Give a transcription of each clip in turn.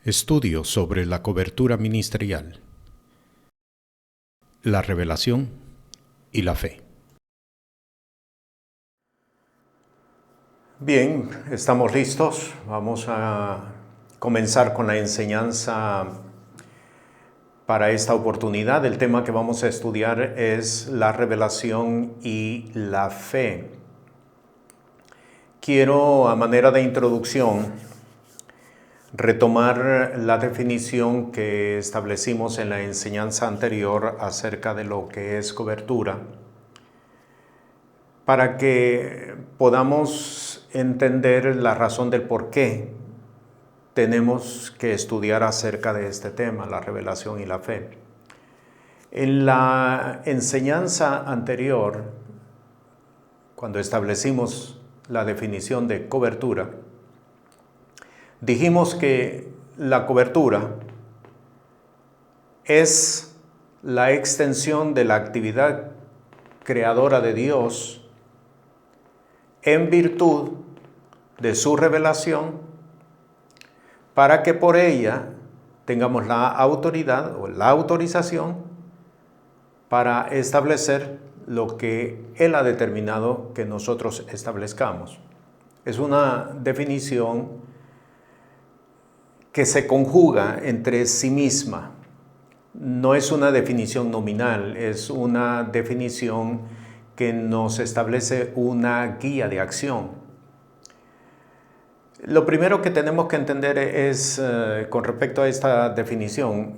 Estudio sobre la cobertura ministerial, la revelación y la fe. Bien, estamos listos. Vamos a comenzar con la enseñanza para esta oportunidad. El tema que vamos a estudiar es la revelación y la fe. Quiero, a manera de introducción, retomar la definición que establecimos en la enseñanza anterior acerca de lo que es cobertura, para que podamos entender la razón del por qué tenemos que estudiar acerca de este tema, la revelación y la fe. En la enseñanza anterior, cuando establecimos la definición de cobertura, dijimos que la cobertura es la extensión de la actividad creadora de Dios en virtud de su revelación para que por ella tengamos la autoridad o la autorización para establecer lo que Él ha determinado que nosotros establezcamos. Es una definición que se conjuga entre sí misma. No es una definición nominal, es una definición que nos establece una guía de acción. Lo primero que tenemos que entender es, con respecto a esta definición,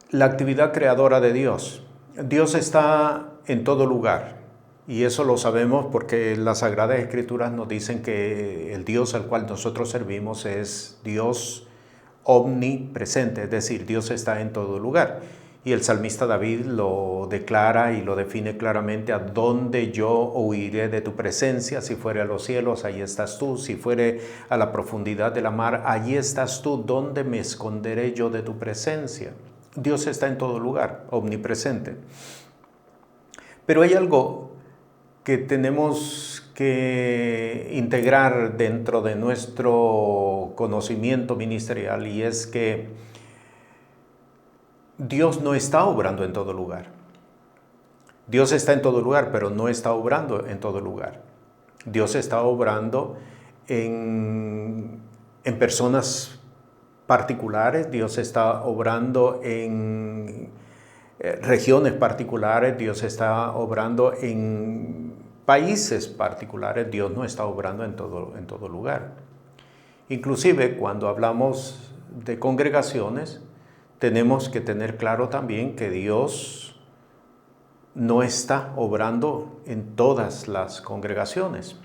la actividad creadora de Dios. Dios está en todo lugar, y eso lo sabemos porque las Sagradas Escrituras nos dicen que el Dios al cual nosotros servimos es Dios omnipresente, es decir, Dios está en todo lugar. Y el salmista David lo declara y lo define claramente: a dónde yo huiré de tu presencia, si fuere a los cielos, allí estás tú, si fuere a la profundidad de la mar, allí estás tú, ¿dónde me esconderé yo de tu presencia? Dios está en todo lugar, omnipresente. Pero hay algo que tenemos que integrar dentro de nuestro conocimiento ministerial, y es que Dios no está obrando en todo lugar. Dios está en todo lugar, pero no está obrando en todo lugar. Dios está obrando en personas particulares, Dios está obrando en regiones particulares, Dios está obrando en países particulares, Dios no está obrando en todo lugar. Inclusive cuando hablamos de congregaciones, tenemos que tener claro también que Dios no está obrando en todas las congregaciones.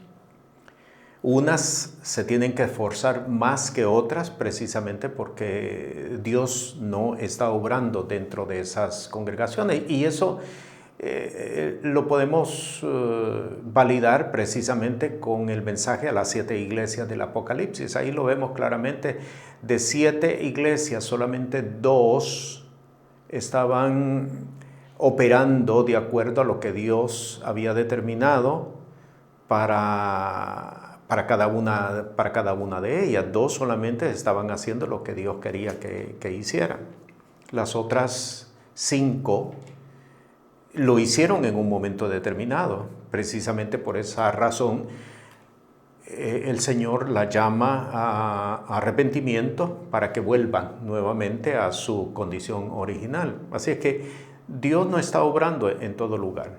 Unas se tienen que esforzar más que otras precisamente porque Dios no está obrando dentro de esas congregaciones, y eso lo podemos validar precisamente con el mensaje a las 7 iglesias del Apocalipsis. Ahí lo vemos claramente. De 7 iglesias, solamente 2 estaban operando de acuerdo a lo que Dios había determinado para cada una de ellas. 2 solamente estaban haciendo lo que Dios quería que hicieran. Las otras 5 lo hicieron en un momento determinado. Precisamente por esa razón el Señor la llama a arrepentimiento para que vuelvan nuevamente a su condición original. Así es que Dios no está obrando en todo lugar.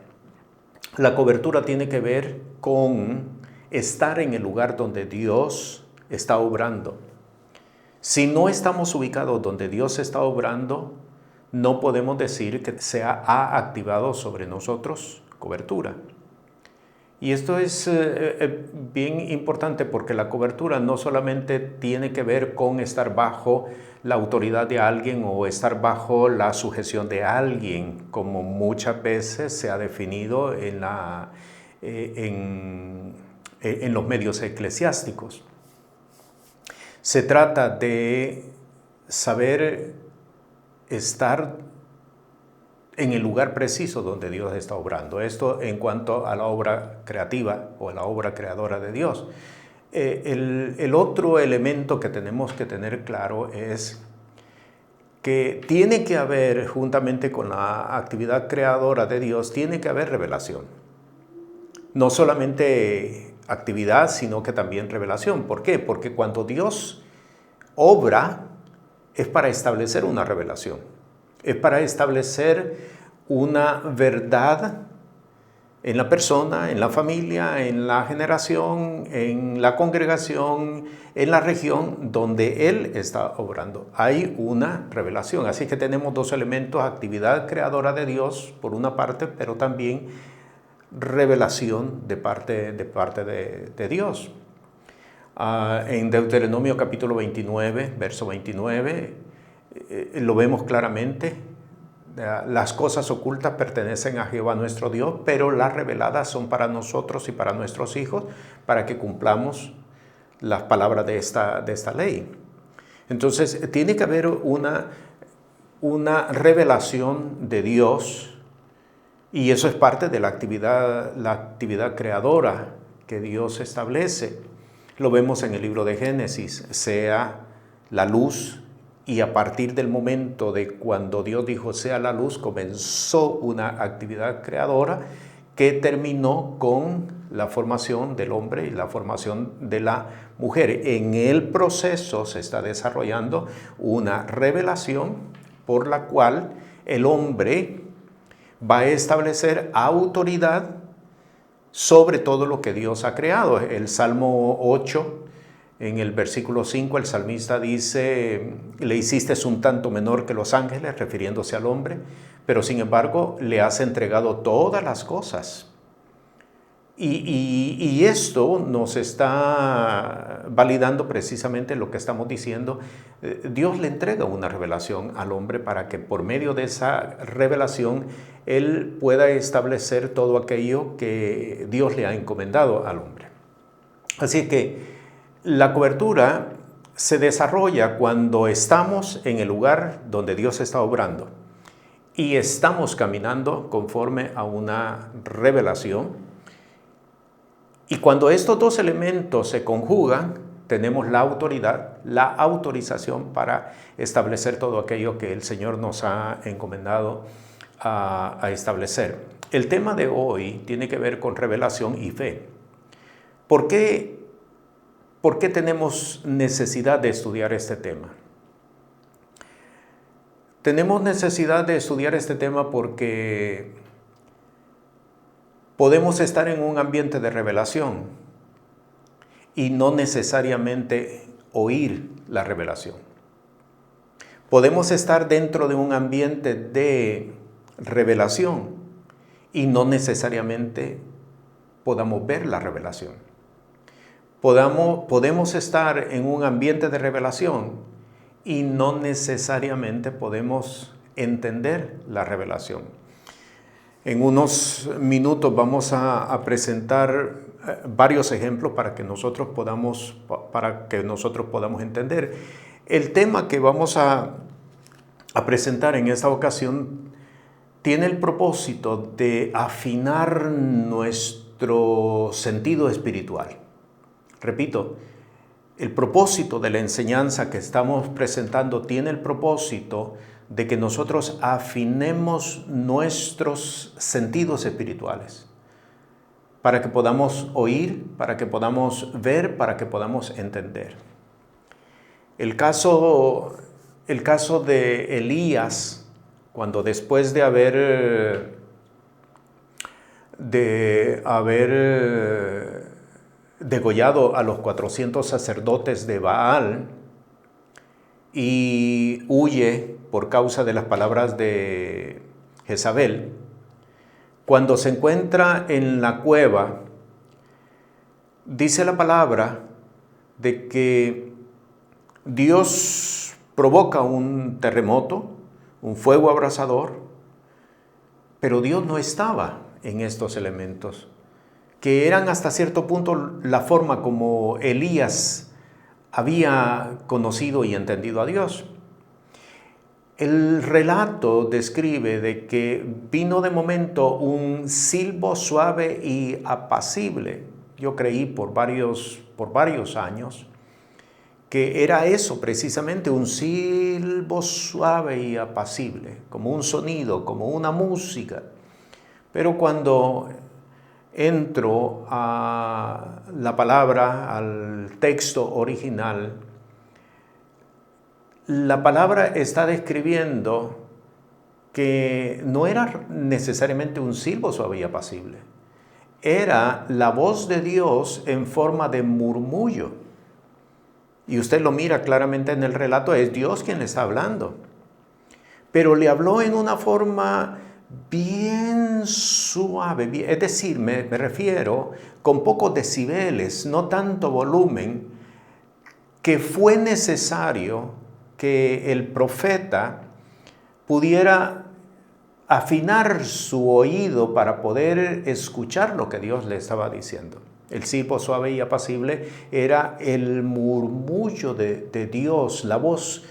La cobertura tiene que ver con estar en el lugar donde Dios está obrando. Si no estamos ubicados donde Dios está obrando, no podemos decir que se ha activado sobre nosotros cobertura. Y esto es bien importante, porque la cobertura no solamente tiene que ver con estar bajo la autoridad de alguien o estar bajo la sujeción de alguien, como muchas veces se ha definido en los medios eclesiásticos. Se trata de saber estar en el lugar preciso donde Dios está obrando. Esto en cuanto a la obra creativa o a la obra creadora de Dios. el otro elemento que tenemos que tener claro es que tiene que haber, juntamente con la actividad creadora de Dios, tiene que haber revelación. No solamente actividad, sino que también revelación. ¿Por qué? Porque cuando Dios obra, es para establecer una revelación. Es para establecer una verdad en la persona, en la familia, en la generación, en la congregación, en la región donde Él está obrando. Hay una revelación. Así que tenemos dos elementos: actividad creadora de Dios, por una parte, pero también revelación de parte de Dios. En Deuteronomio capítulo 29, verso 29, lo vemos claramente. Las cosas ocultas pertenecen a Jehová nuestro Dios, pero las reveladas son para nosotros y para nuestros hijos, para que cumplamos las palabras de esta ley. Entonces, tiene que haber una revelación de Dios, y eso es parte de la actividad creadora que Dios establece. Lo vemos en el libro de Génesis: sea la luz. Y a partir del momento de cuando Dios dijo sea la luz, comenzó una actividad creadora que terminó con la formación del hombre y la formación de la mujer. En el proceso se está desarrollando una revelación por la cual el hombre va a establecer autoridad sobre todo lo que Dios ha creado. El Salmo 8, en el versículo 5, el salmista dice: le hiciste un tanto menor que los ángeles, refiriéndose al hombre, pero sin embargo le has entregado todas las cosas. Y esto nos está validando precisamente lo que estamos diciendo. Dios le entrega una revelación al hombre para que por medio de esa revelación él pueda establecer todo aquello que Dios le ha encomendado al hombre. Así que la cobertura se desarrolla cuando estamos en el lugar donde Dios está obrando y estamos caminando conforme a una revelación. Y cuando estos dos elementos se conjugan, tenemos la autoridad, la autorización para establecer todo aquello que el Señor nos ha encomendado a establecer. El tema de hoy tiene que ver con revelación y fe. ¿Por qué tenemos necesidad de estudiar este tema? Tenemos necesidad de estudiar este tema porque podemos estar en un ambiente de revelación y no necesariamente oír la revelación. Podemos estar dentro de un ambiente de revelación y no necesariamente podamos ver la revelación. Podemos estar en un ambiente de revelación y no necesariamente podemos entender la revelación. En unos minutos vamos a presentar varios ejemplos para que nosotros podamos entender. El tema que vamos a presentar en esta ocasión tiene el propósito de afinar nuestro sentido espiritual. Repito, el propósito de la enseñanza que estamos presentando tiene el propósito de que nosotros afinemos nuestros sentidos espirituales para que podamos oír, para que podamos ver, para que podamos entender. El caso de Elías, cuando después de haber degollado a los 400 sacerdotes de Baal y huye por causa de las palabras de Jezabel, cuando se encuentra en la cueva, dice la palabra de que Dios provoca un terremoto, un fuego abrasador, pero Dios no estaba en estos elementos, que eran hasta cierto punto la forma como Elías había conocido y entendido a Dios. El relato describe de que vino de momento un silbo suave y apacible, Yo creí por varios años que era eso precisamente, un silbo suave y apacible, como un sonido, como una música. Pero cuando entro a la palabra, al texto original, la palabra está describiendo que no era necesariamente un silbo suave y apacible. Era la voz de Dios en forma de murmullo. Y usted lo mira claramente en el relato, es Dios quien le está hablando. Pero le habló en una forma bien suave, es decir, me refiero con pocos decibeles, no tanto volumen, que fue necesario que el profeta pudiera afinar su oído para poder escuchar lo que Dios le estaba diciendo. El silbo suave y apacible era el murmullo de Dios, la voz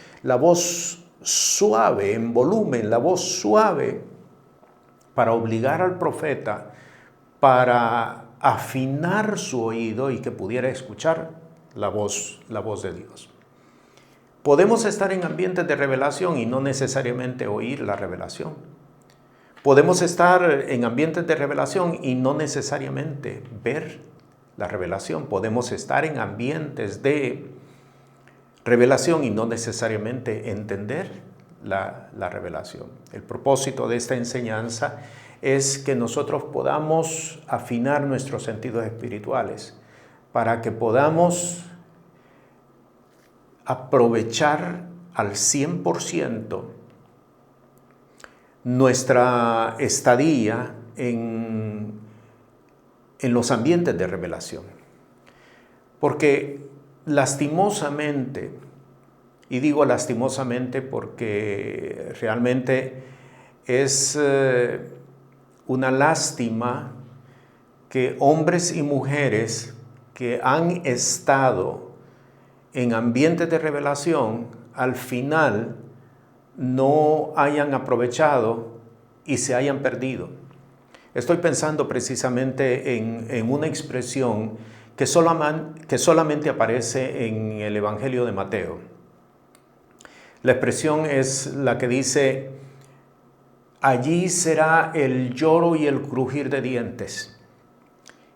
suave en volumen, la voz suave para obligar al profeta, para afinar su oído y que pudiera escuchar la voz de Dios. Podemos estar en ambientes de revelación y no necesariamente oír la revelación. Podemos estar en ambientes de revelación y no necesariamente ver la revelación. Podemos estar en ambientes de revelación y no necesariamente entender la revelación. El propósito de esta enseñanza es que nosotros podamos afinar nuestros sentidos espirituales para que podamos aprovechar al 100% nuestra estadía en los ambientes de revelación. Porque lastimosamente, y digo lastimosamente porque realmente es una lástima que hombres y mujeres que han estado en ambientes de revelación, al final no hayan aprovechado y se hayan perdido. Estoy pensando precisamente en una expresión que solamente aparece en el Evangelio de Mateo. La expresión es la que dice: allí será el lloro y el crujir de dientes.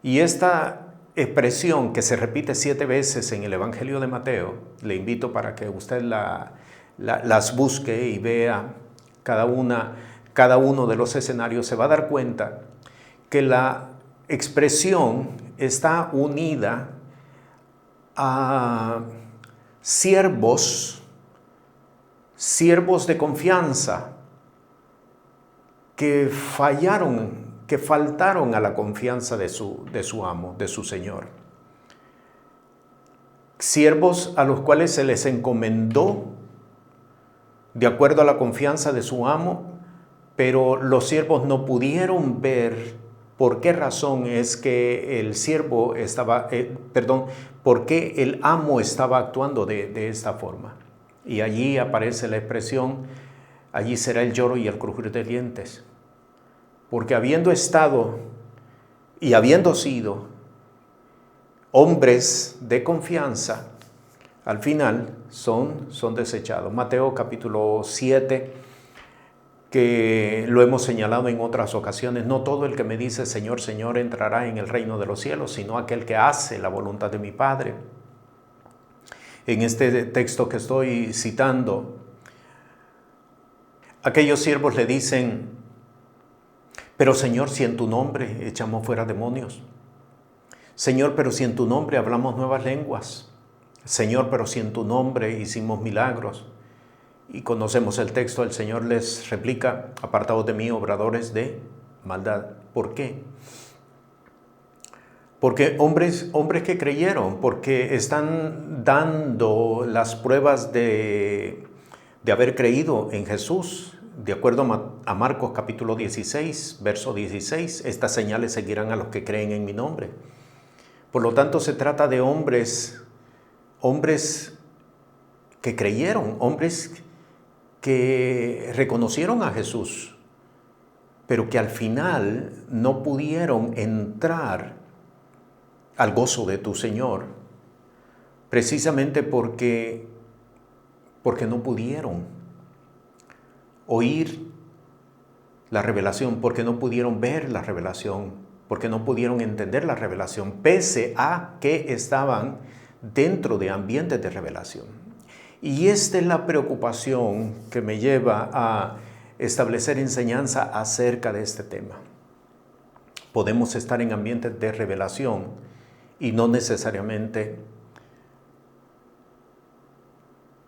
Y esta expresión, que se repite 7 veces en el Evangelio de Mateo, le invito para que usted las busque y vea cada uno de los escenarios, se va a dar cuenta que la expresión está unida a siervos de confianza que faltaron a la confianza de su amo, de su señor. Siervos a los cuales se les encomendó de acuerdo a la confianza de su amo, pero los siervos no pudieron ver por qué razón es que por qué el amo estaba actuando de esta forma. Y allí aparece la expresión: allí será el lloro y el crujir de dientes. Porque habiendo estado y habiendo sido hombres de confianza, al final son desechados. Mateo capítulo 7, que lo hemos señalado en otras ocasiones: no todo el que me dice Señor, Señor entrará en el reino de los cielos, sino aquel que hace la voluntad de mi Padre. En este texto que estoy citando, aquellos siervos le dicen: pero Señor, si en tu nombre echamos fuera demonios. Señor, pero si en tu nombre hablamos nuevas lenguas. Señor, pero si en tu nombre hicimos milagros. Y conocemos el texto, el Señor les replica: apartados de mí, obradores de maldad. ¿Por qué? Porque hombres que creyeron, porque están dando las pruebas de haber creído en Jesús. De acuerdo a Marcos capítulo 16, verso 16, estas señales seguirán a los que creen en mi nombre. Por lo tanto, se trata de hombres que creyeron, hombres que reconocieron a Jesús, pero que al final no pudieron entrar al gozo de tu Señor, precisamente porque no pudieron oír la revelación, porque no pudieron ver la revelación, porque no pudieron entender la revelación, pese a que estaban dentro de ambientes de revelación. Y esta es la preocupación que me lleva a establecer enseñanza acerca de este tema. Podemos estar en ambientes de revelación y no necesariamente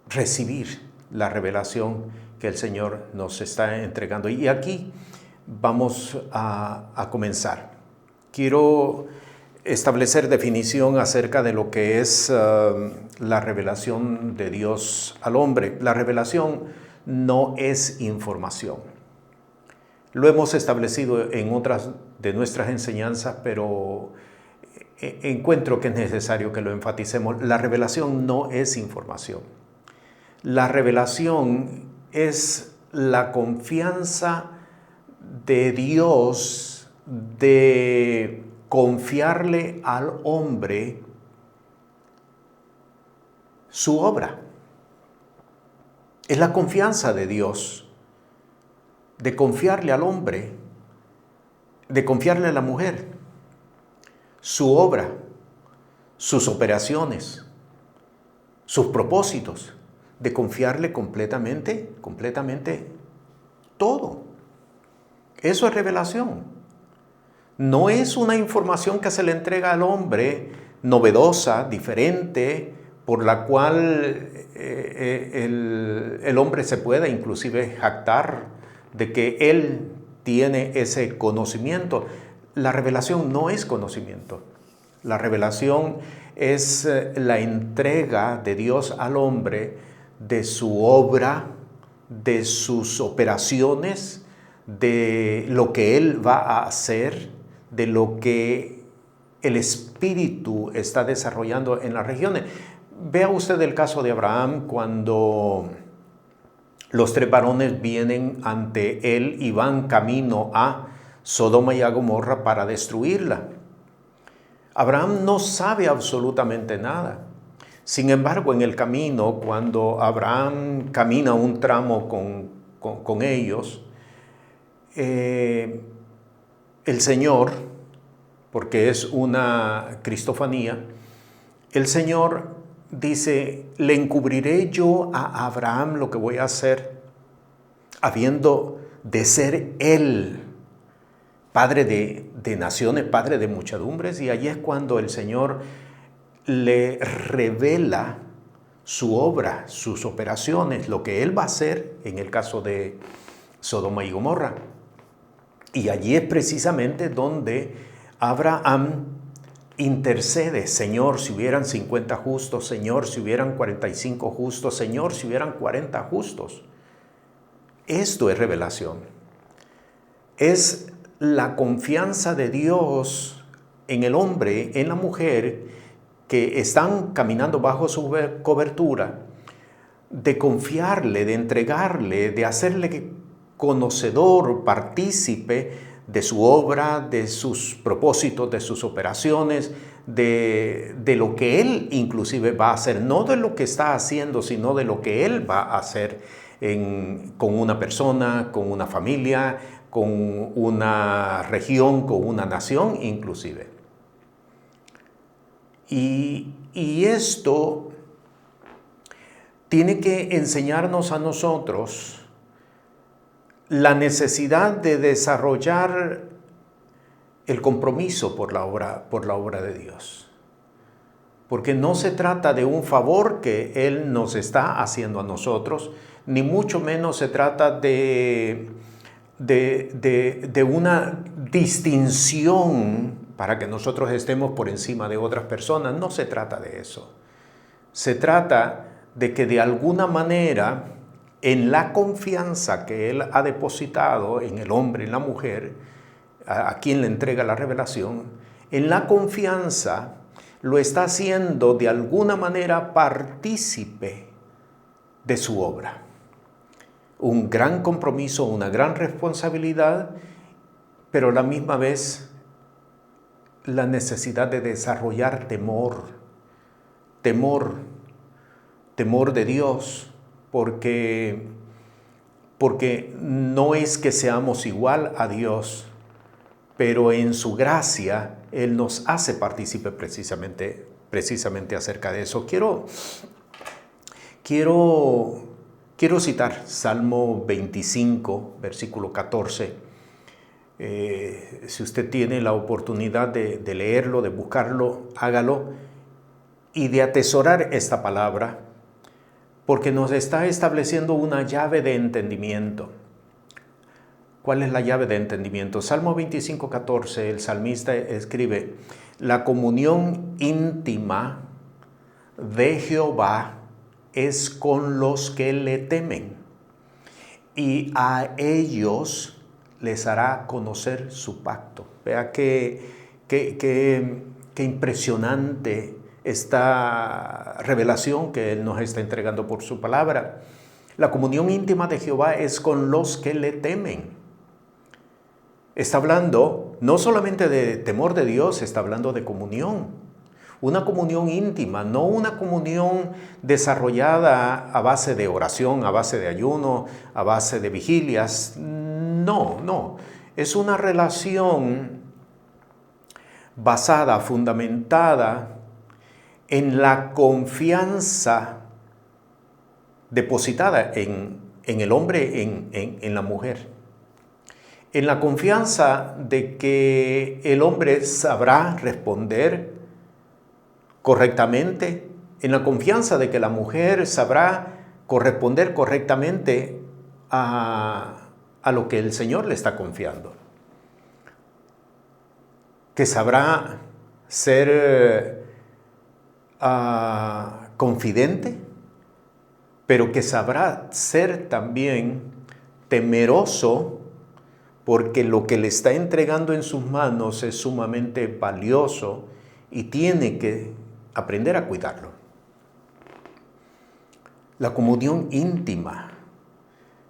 recibir la revelación que el Señor nos está entregando. Y aquí vamos a comenzar. Quiero establecer definición acerca de lo que es la revelación de Dios al hombre. La revelación no es información. Lo hemos establecido en otras de nuestras enseñanzas, pero encuentro que es necesario que lo enfaticemos. La revelación no es información. La revelación es la confianza de Dios de confiarle al hombre su obra. Es la confianza de Dios de confiarle al hombre, de confiarle a la mujer su obra, sus operaciones, sus propósitos, de confiarle completamente todo. Eso es revelación. No es una información que se le entrega al hombre novedosa, diferente, por la cual el hombre se pueda inclusive jactar de que él tiene ese conocimiento. La revelación no es conocimiento. La revelación es la entrega de Dios al hombre de su obra, de sus operaciones, de lo que él va a hacer, de lo que el Espíritu está desarrollando en las regiones. Vea usted el caso de Abraham cuando los 3 varones vienen ante él y van camino a Sodoma y a Gomorra para destruirla. Abraham no sabe absolutamente nada. Sin embargo, en el camino, cuando Abraham camina un tramo con ellos, el Señor, porque es una cristofanía, el Señor dice: le encubriré yo a Abraham lo que voy a hacer, habiendo de ser él padre de naciones, padre de muchedumbres. Y allí es cuando el Señor le revela su obra, sus operaciones, lo que él va a hacer en el caso de Sodoma y Gomorra. Y allí es precisamente donde Abraham intercede: Señor, si hubieran 50 justos, Señor, si hubieran 45 justos, Señor, si hubieran 40 justos. Esto es revelación. Es la confianza de Dios en el hombre, en la mujer, que están caminando bajo su cobertura, de confiarle, de entregarle, de hacerle conocedor, partícipe de su obra, de sus propósitos, de sus operaciones, de lo que él inclusive va a hacer, no de lo que está haciendo, sino de lo que él va a hacer con una persona, con una familia, con una región, con una nación inclusive. Y esto tiene que enseñarnos a nosotros la necesidad de desarrollar el compromiso por la obra de Dios. Porque no se trata de un favor que Él nos está haciendo a nosotros, ni mucho menos se trata de una distinción para que nosotros estemos por encima de otras personas. No se trata de eso. Se trata de que de alguna manera, en la confianza que Él ha depositado en el hombre, en la mujer, a quien le entrega la revelación, en la confianza lo está haciendo de alguna manera partícipe de su obra. Un gran compromiso, una gran responsabilidad, pero a la misma vez la necesidad de desarrollar temor de Dios, porque no es que seamos igual a Dios, pero en su gracia Él nos hace partícipe precisamente acerca de eso. Quiero citar Salmo 25, versículo 14. Si usted tiene la oportunidad de leerlo, de buscarlo, hágalo, y de atesorar esta palabra, porque nos está estableciendo una llave de entendimiento. ¿Cuál es la llave de entendimiento? Salmo 25, 14, el salmista escribe: la comunión íntima de Jehová es con los que le temen, y a ellos les hará conocer su pacto. Vea qué impresionante esta revelación que Él nos está entregando por su palabra. La comunión íntima de Jehová es con los que le temen. Está hablando no solamente de temor de Dios, está hablando de comunión. Una comunión íntima, no una comunión desarrollada a base de oración, a base de ayuno, a base de vigilias. No. Es una relación basada, fundamentada en la confianza depositada en el hombre, en la mujer. En la confianza de que el hombre sabrá responder correctamente, en la confianza de que la mujer sabrá corresponder correctamente a lo que el Señor le está confiando, que sabrá ser confidente, pero que sabrá ser también temeroso, porque lo que le está entregando en sus manos es sumamente valioso y tiene que aprender a cuidarlo. La comunión íntima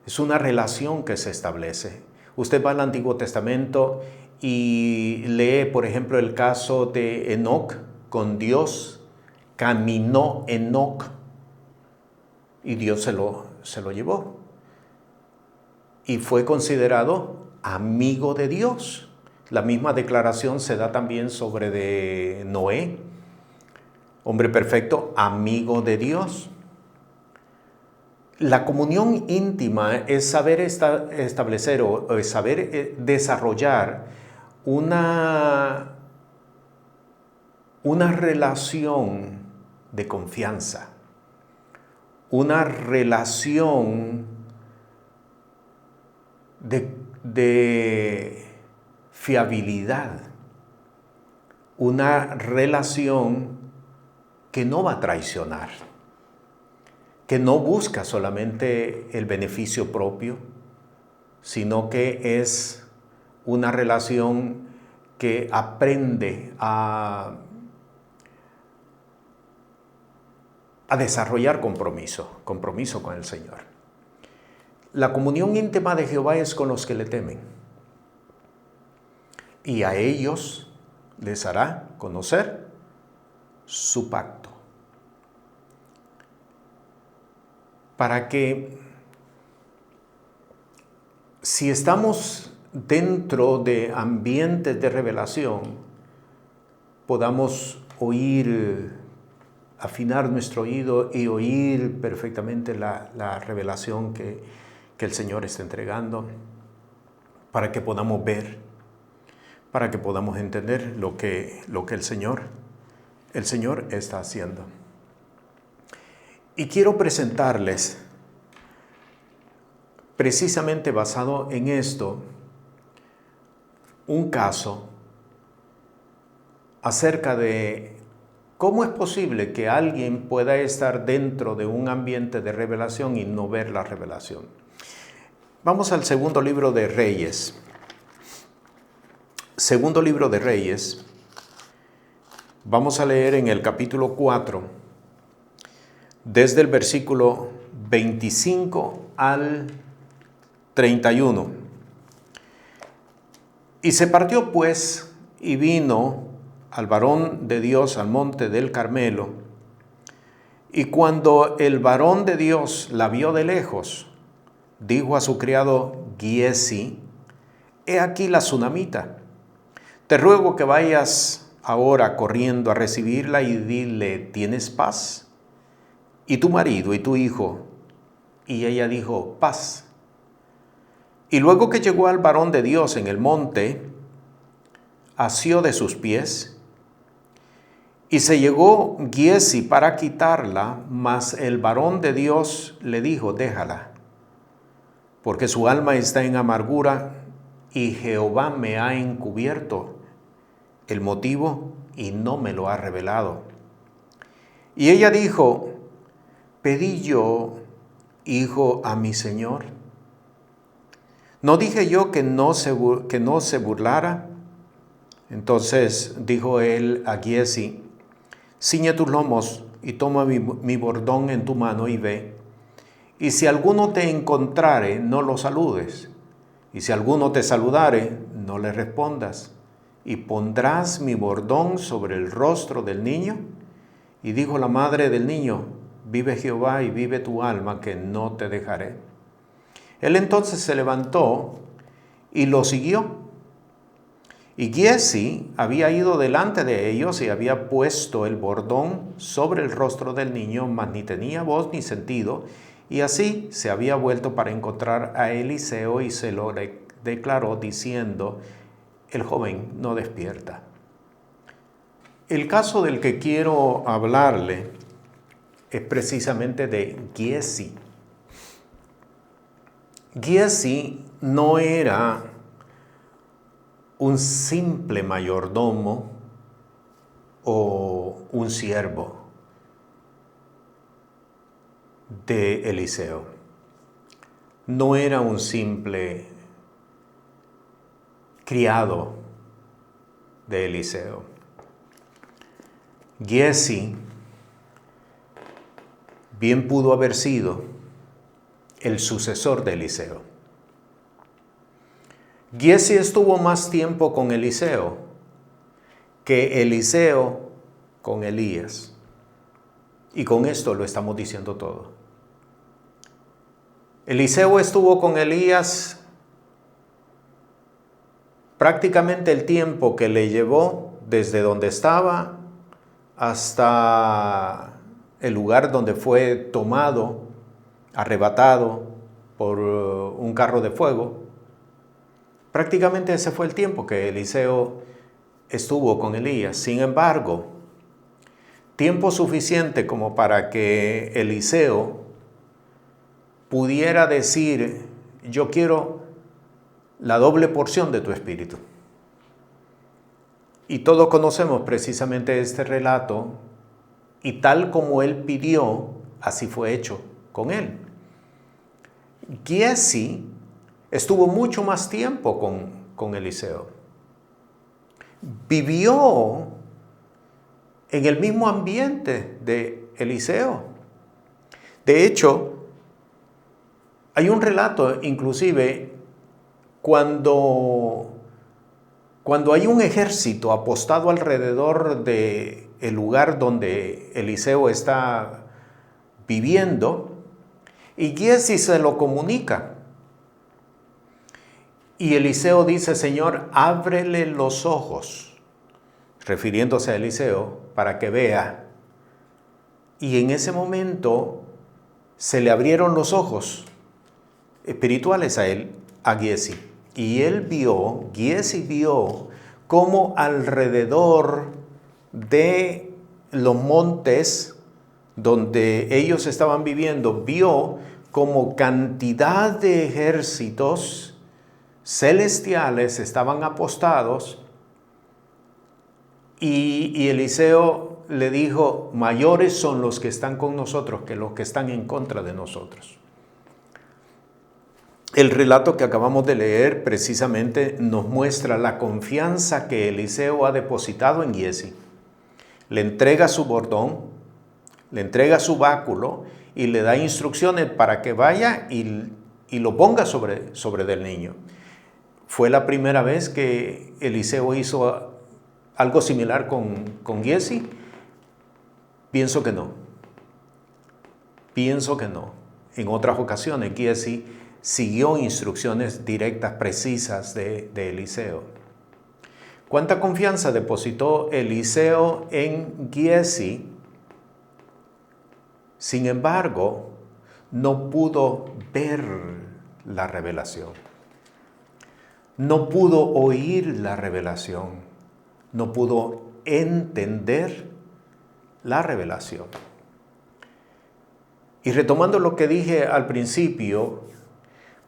es una relación que se establece. Usted va al Antiguo Testamento y lee, por ejemplo, el caso de Enoc con Dios. Caminó Enoc y Dios se lo llevó. Y fue considerado amigo de Dios. La misma declaración se da también sobre de Noé, hombre perfecto, amigo de Dios. La comunión íntima es saber establecer o es saber desarrollar una relación de confianza, una relación de fiabilidad, una relación que no va a traicionar, que no busca solamente el beneficio propio, sino que es una relación que aprende a desarrollar compromiso con el Señor. La comunión íntima de Jehová es con los que le temen, y a ellos les hará conocer su pacto. Para que, si estamos dentro de ambientes de revelación, podamos oír, afinar nuestro oído y oír perfectamente la revelación que el Señor está entregando, para que podamos ver, para que podamos entender lo que el Señor está haciendo. Y quiero presentarles, precisamente basado en esto, un caso acerca de cómo es posible que alguien pueda estar dentro de un ambiente de revelación y no ver la revelación. Vamos al segundo libro de Reyes. Segundo libro de Reyes. Vamos a leer en el capítulo 4, desde el versículo 25 al 31. Y se partió pues y vino al varón de Dios al monte del Carmelo, y cuando el varón de Dios la vio de lejos, dijo a su criado Giezi: he aquí la tsunamita. Te ruego que vayas ahora corriendo a recibirla y dile: ¿tienes paz? ¿Y tu marido y tu hijo? Y ella dijo: paz. Y luego que llegó al varón de Dios en el monte, asió de sus pies, y se llegó Giezi para quitarla, mas el varón de Dios le dijo: déjala, porque su alma está en amargura, y Jehová me ha encubierto el motivo y no me lo ha revelado. Y ella dijo: ¿pedí yo hijo a mi señor? ¿No dije yo que no se burlara? Entonces dijo él a Giezi: ciñe tus lomos y toma mi bordón en tu mano y ve. Y si alguno te encontrare, no lo saludes. Y si alguno te saludare, no le respondas. Y pondrás mi bordón sobre el rostro del niño. Y dijo la madre del niño: vive Jehová y vive tu alma, que no te dejaré. Él entonces se levantó y lo siguió. Y Giezi había ido delante de ellos y había puesto el bordón sobre el rostro del niño, mas ni tenía voz ni sentido. Y así se había vuelto para encontrar a Eliseo y se lo declaró diciendo: el joven no despierta. El caso del que quiero hablarle es precisamente de Giezi. Giezi no era un simple mayordomo o un siervo de Eliseo. No era un simple criado de Eliseo. Giezi bien pudo haber sido el sucesor de Eliseo. Giezi estuvo más tiempo con Eliseo que Eliseo con Elías. Y con esto lo estamos diciendo todo. Eliseo estuvo con Elías prácticamente el tiempo que le llevó desde donde estaba hasta el lugar donde fue tomado, arrebatado por un carro de fuego. Prácticamente ese fue el tiempo que Eliseo estuvo con Elías. Sin embargo, tiempo suficiente como para que Eliseo pudiera decir: yo quiero la doble porción de tu espíritu. Y todos conocemos precisamente este relato, y tal como él pidió, así fue hecho con él. Giezi estuvo mucho más tiempo con Eliseo. Vivió en el mismo ambiente de Eliseo. De hecho, hay un relato inclusive cuando hay un ejército apostado alrededor del lugar donde Eliseo está viviendo, y Giezi se lo comunica. Y Eliseo dice: Señor, ábrele los ojos, refiriéndose a Eliseo, para que vea. Y en ese momento se le abrieron los ojos espirituales a Giezi. Y Giezi vio cómo alrededor de los montes donde ellos estaban viviendo, vio como cantidad de ejércitos celestiales estaban apostados, y Eliseo le dijo: mayores son los que están con nosotros que los que están en contra de nosotros. El relato que acabamos de leer precisamente nos muestra la confianza que Eliseo ha depositado en Giezi. Le entrega su bordón, le entrega su báculo y le da instrucciones para que vaya y lo ponga sobre del niño. Fue la primera vez que Eliseo hizo algo similar con Giezi? Pienso que no. Pienso que no. En otras ocasiones, Giezi siguió instrucciones directas, precisas de Eliseo. ¿Cuánta confianza depositó Eliseo en Giezi? Sin embargo, no pudo ver la revelación. No pudo oír la revelación. No pudo entender la revelación. Y retomando lo que dije al principio,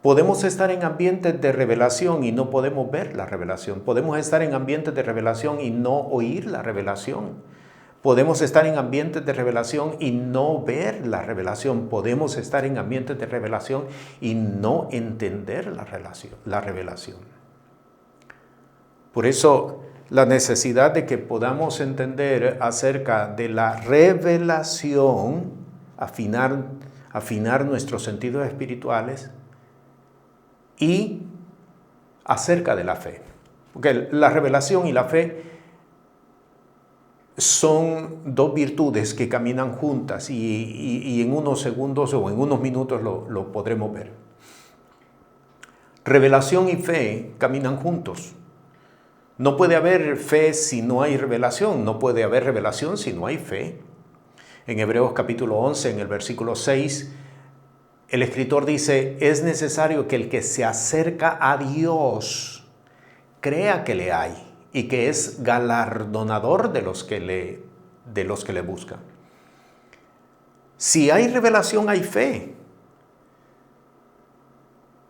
podemos estar en ambientes de revelación y no podemos ver la revelación. Podemos estar en ambientes de revelación y no oír la revelación. Podemos estar en ambientes de revelación y no ver la revelación. Podemos estar en ambientes de revelación y no entender la revelación. Por eso, la necesidad de que podamos entender acerca de la revelación, afinar nuestros sentidos espirituales, y acerca de la fe. Porque la revelación y la fe son dos virtudes que caminan juntas y en unos segundos o en unos minutos lo podremos ver. Revelación y fe caminan juntos. No puede haber fe si no hay revelación. No puede haber revelación si no hay fe. En Hebreos capítulo 11, en el versículo 6, el escritor dice, es necesario que el que se acerca a Dios crea que le hay y que es galardonador de los que le buscan. Si hay revelación, hay fe.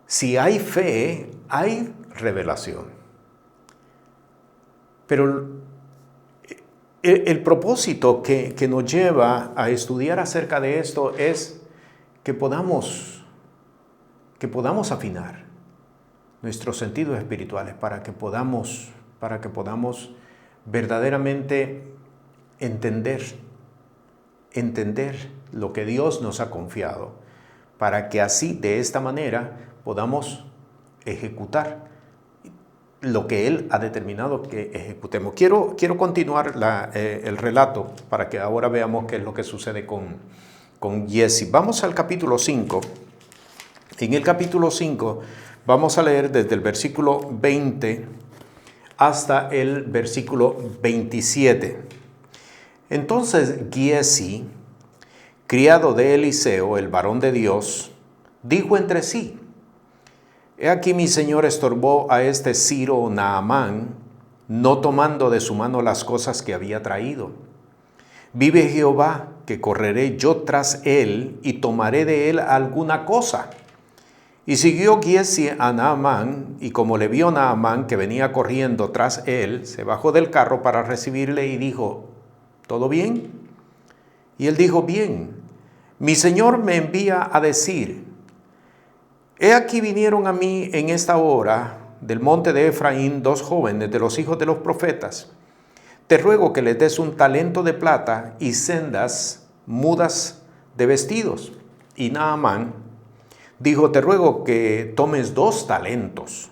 Si hay fe, hay revelación. Pero el propósito que nos lleva a estudiar acerca de esto es que podamos afinar nuestros sentidos espirituales para que podamos verdaderamente entender lo que Dios nos ha confiado, para que así, de esta manera, podamos ejecutar lo que Él ha determinado que ejecutemos. Quiero continuar el relato para que ahora veamos qué es lo que sucede con Giezi. Vamos al capítulo 5. En el capítulo 5 vamos a leer desde el versículo 20 hasta el versículo 27. Entonces Giezi, criado de Eliseo, el varón de Dios, dijo entre sí, he aquí mi señor estorbó a este Ciro Naamán, no tomando de su mano las cosas que había traído. Vive Jehová, que correré yo tras él y tomaré de él alguna cosa. Y siguió Giezi a Naamán, y como le vio Naamán que venía corriendo tras él, se bajó del carro para recibirle y dijo, ¿todo bien? Y él dijo, bien. Mi señor me envía a decir, he aquí vinieron a mí en esta hora del monte de Efraín 2 jóvenes de los hijos de los profetas. Te ruego que les des un talento de plata y sendas mudas de vestidos. Y Naamán dijo, te ruego que tomes 2 talentos.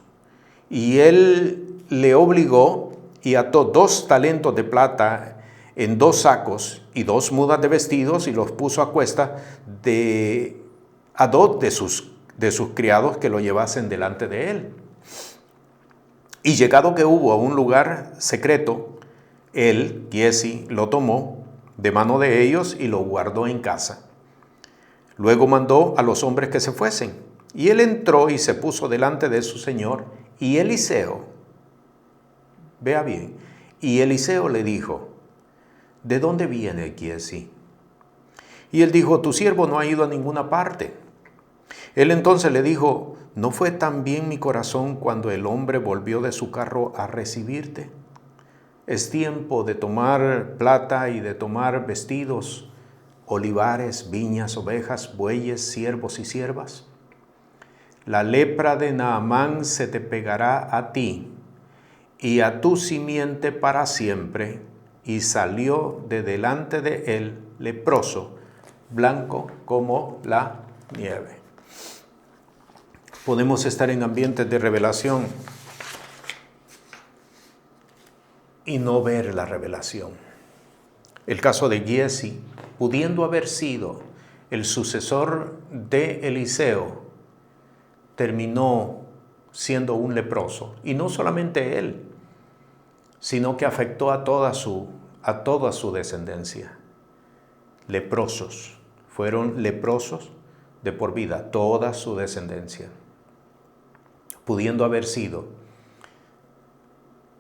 Y él le obligó y ató 2 talentos de plata en 2 sacos y 2 mudas de vestidos y los puso a cuesta a 2 de sus criados que lo llevasen delante de él. Y llegado que hubo a un lugar secreto, él, Giezi, lo tomó de mano de ellos y lo guardó en casa. Luego mandó a los hombres que se fuesen, y él entró y se puso delante de su señor, y Eliseo, vea bien, y Eliseo le dijo, ¿de dónde viene Giezi? Y él dijo, tu siervo no ha ido a ninguna parte. Él entonces le dijo, ¿no fue también mi corazón cuando el hombre volvió de su carro a recibirte? Es tiempo de tomar plata y de tomar vestidos, olivares, viñas, ovejas, bueyes, siervos y siervas. La lepra de Naamán se te pegará a ti y a tu simiente para siempre. Y salió de delante de él leproso, blanco como la nieve. Podemos estar en ambientes de revelación y no ver la revelación. El caso de Giezi, pudiendo haber sido el sucesor de Eliseo, terminó siendo un leproso. Y no solamente él, sino que afectó a toda su descendencia. Leprosos. Fueron leprosos de por vida, toda su descendencia. Pudiendo haber sido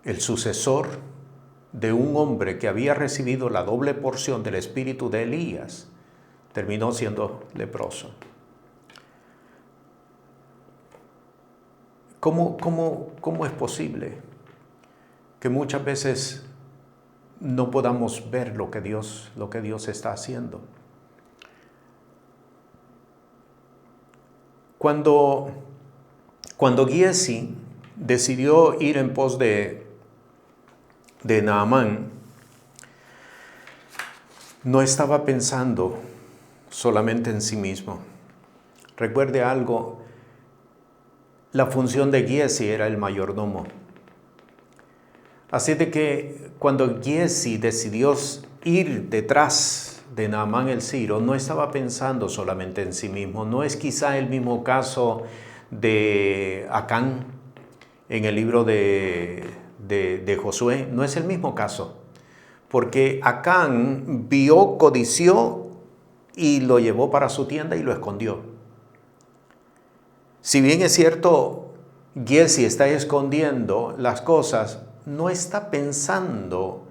el sucesor de un hombre que había recibido la doble porción del espíritu de Elías, terminó siendo leproso. ¿Cómo es posible que muchas veces no podamos ver lo que Dios está haciendo? Cuando Giezi decidió ir en pos de Naamán, no estaba pensando solamente en sí mismo. Recuerde algo, la función de Giezi era el mayordomo. Así de que cuando Giezi decidió ir detrás de Naamán el sirio, no estaba pensando solamente en sí mismo. No es quizá el mismo caso de Acán en el libro de Josué. No es el mismo caso. Porque Acán vio, codició y lo llevó para su tienda y lo escondió. Si bien es cierto, Giezi está escondiendo las cosas, no está pensando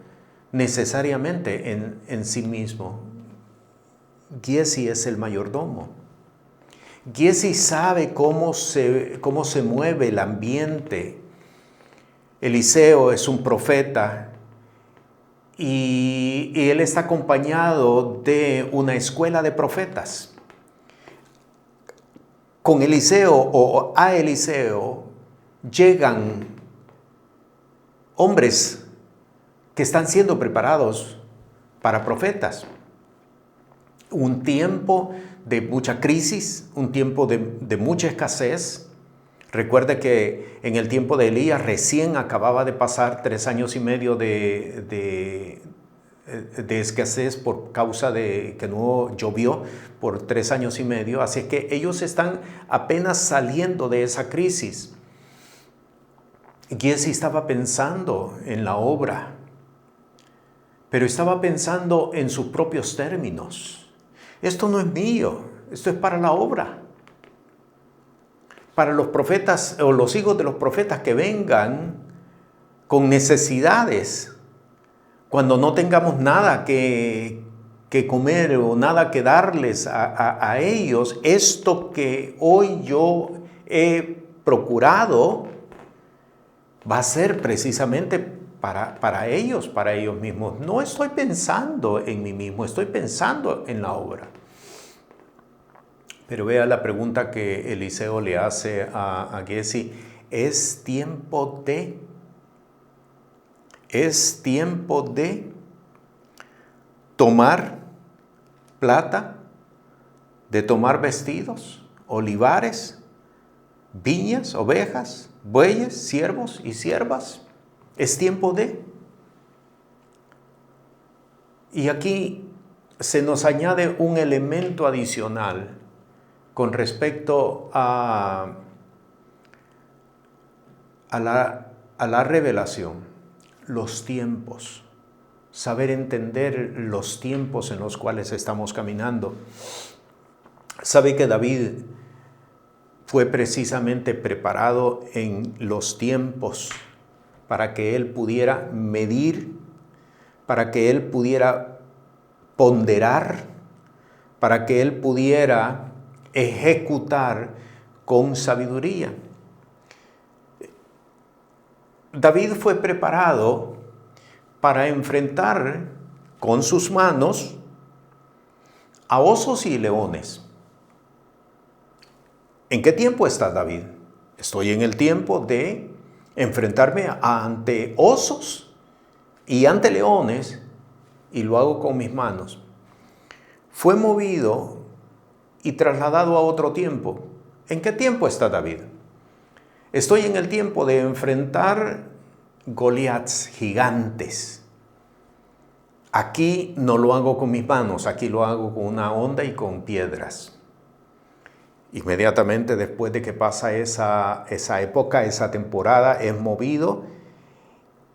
necesariamente en sí mismo. Giezi es el mayordomo. Giezi sabe cómo se mueve el ambiente. Eliseo es un profeta y él está acompañado de una escuela de profetas. Con Eliseo o a Eliseo llegan hombres que están siendo preparados para profetas. Un tiempo de mucha crisis, un tiempo de mucha escasez. Recuerde que en el tiempo de Elías recién acababa de pasar 3 años y medio de escasez por causa de que no llovió por 3 años y medio. Así que ellos están apenas saliendo de esa crisis. Giezi estaba pensando en la obra, pero estaba pensando en sus propios términos. Esto no es mío, esto es para la obra. Para los profetas o los hijos de los profetas que vengan con necesidades, cuando no tengamos nada que comer o nada que darles a ellos, esto que hoy yo he procurado va a ser precisamente para ellos mismos. No estoy pensando en mí mismo, estoy pensando en la obra. Pero vea la pregunta que Eliseo le hace a Giezi. ¿Es tiempo de tomar plata, de tomar vestidos, olivares, viñas, ovejas, bueyes, siervos y siervas? ¿Es tiempo de? Y aquí se nos añade un elemento adicional con respecto a la revelación, los tiempos, saber entender los tiempos en los cuales estamos caminando. Sabe que David fue precisamente preparado en los tiempos para que él pudiera medir, para que él pudiera ponderar, para que él pudiera ejecutar con sabiduría. David fue preparado para enfrentar con sus manos a osos y leones. ¿En qué tiempo está David? Estoy en el tiempo de enfrentarme ante osos y ante leones, y lo hago con mis manos. Fue movido y trasladado a otro tiempo. ¿En qué tiempo está David? Estoy en el tiempo de enfrentar Goliaths gigantes. Aquí no lo hago con mis manos, aquí lo hago con una honda y con piedras. Inmediatamente después de que pasa esa época, esa temporada, es movido.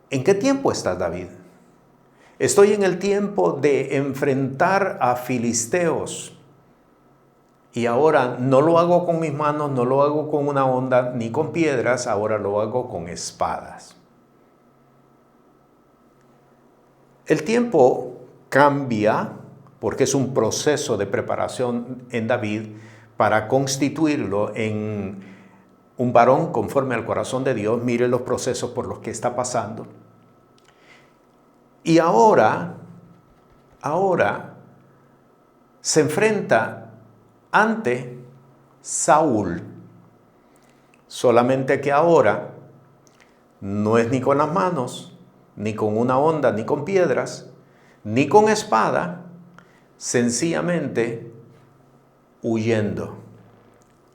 ¿En qué tiempo está David? Estoy en el tiempo de enfrentar a filisteos. Y ahora no lo hago con mis manos, no lo hago con una honda ni con piedras, ahora lo hago con espadas. El tiempo cambia porque es un proceso de preparación en David para constituirlo en un varón conforme al corazón de Dios. Mire los procesos por los que está pasando. Y ahora se enfrenta ante Saúl. Solamente que ahora no es ni con las manos, ni con una honda, ni con piedras, ni con espada, sencillamente huyendo,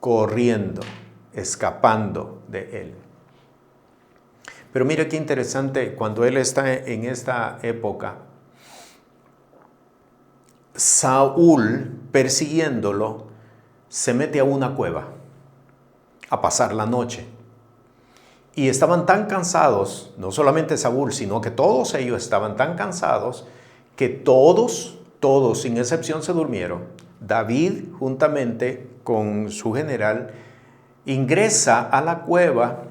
corriendo, escapando de él. Pero mire qué interesante, cuando él está en esta época, Saúl, persiguiéndolo, se mete a una cueva a pasar la noche. Y estaban tan cansados, no solamente Saúl, sino que todos ellos estaban tan cansados que todos sin excepción se durmieron. David, juntamente con su general, ingresa a la cueva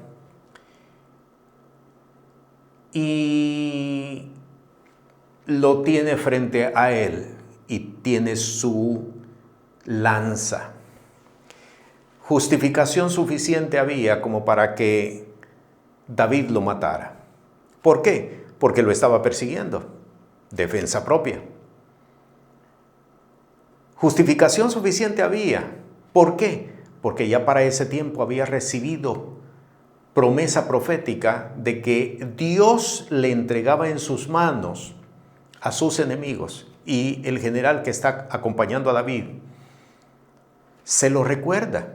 y lo tiene frente a él y tiene su lanza. Justificación suficiente había como para que David lo matara. ¿Por qué? Porque lo estaba persiguiendo. Defensa propia. Justificación suficiente había. ¿Por qué? Porque ya para ese tiempo había recibido promesa profética de que Dios le entregaba en sus manos a sus enemigos. Y el general que está acompañando a David se lo recuerda.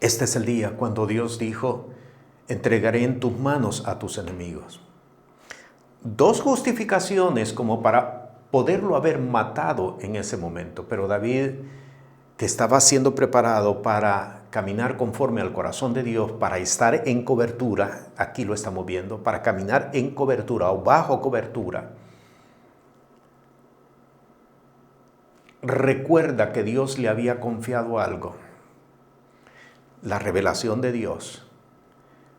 Este es el día cuando Dios dijo: entregaré en tus manos a tus enemigos. Dos justificaciones como para poderlo haber matado en ese momento. Pero David, que estaba siendo preparado para caminar conforme al corazón de Dios, para estar en cobertura, aquí lo estamos viendo, para caminar en cobertura o bajo cobertura, recuerda que Dios le había confiado algo. La revelación de Dios: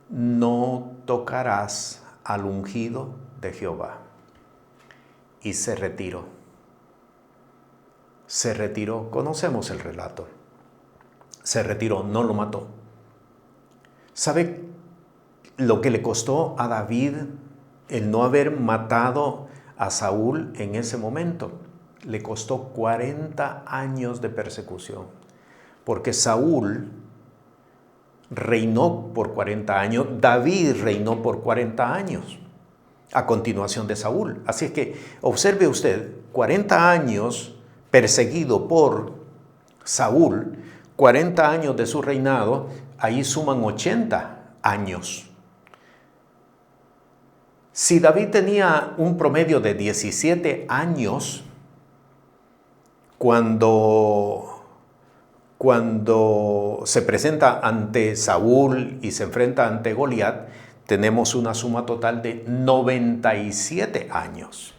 no tocarás al ungido de Jehová. Y se retiró. Conocemos el relato. Se retiró, no lo mató. ¿Sabe lo que le costó a David el no haber matado a Saúl en ese momento? Le costó 40 años de persecución. Porque Saúl reinó por 40 años, David reinó por 40 años a continuación de Saúl. Así es que observe usted, 40 años perseguido por Saúl, 40 años de su reinado, ahí suman 80 años. Si David tenía un promedio de 17 años cuando se presenta ante Saúl y se enfrenta ante Goliat, tenemos una suma total de 97 años.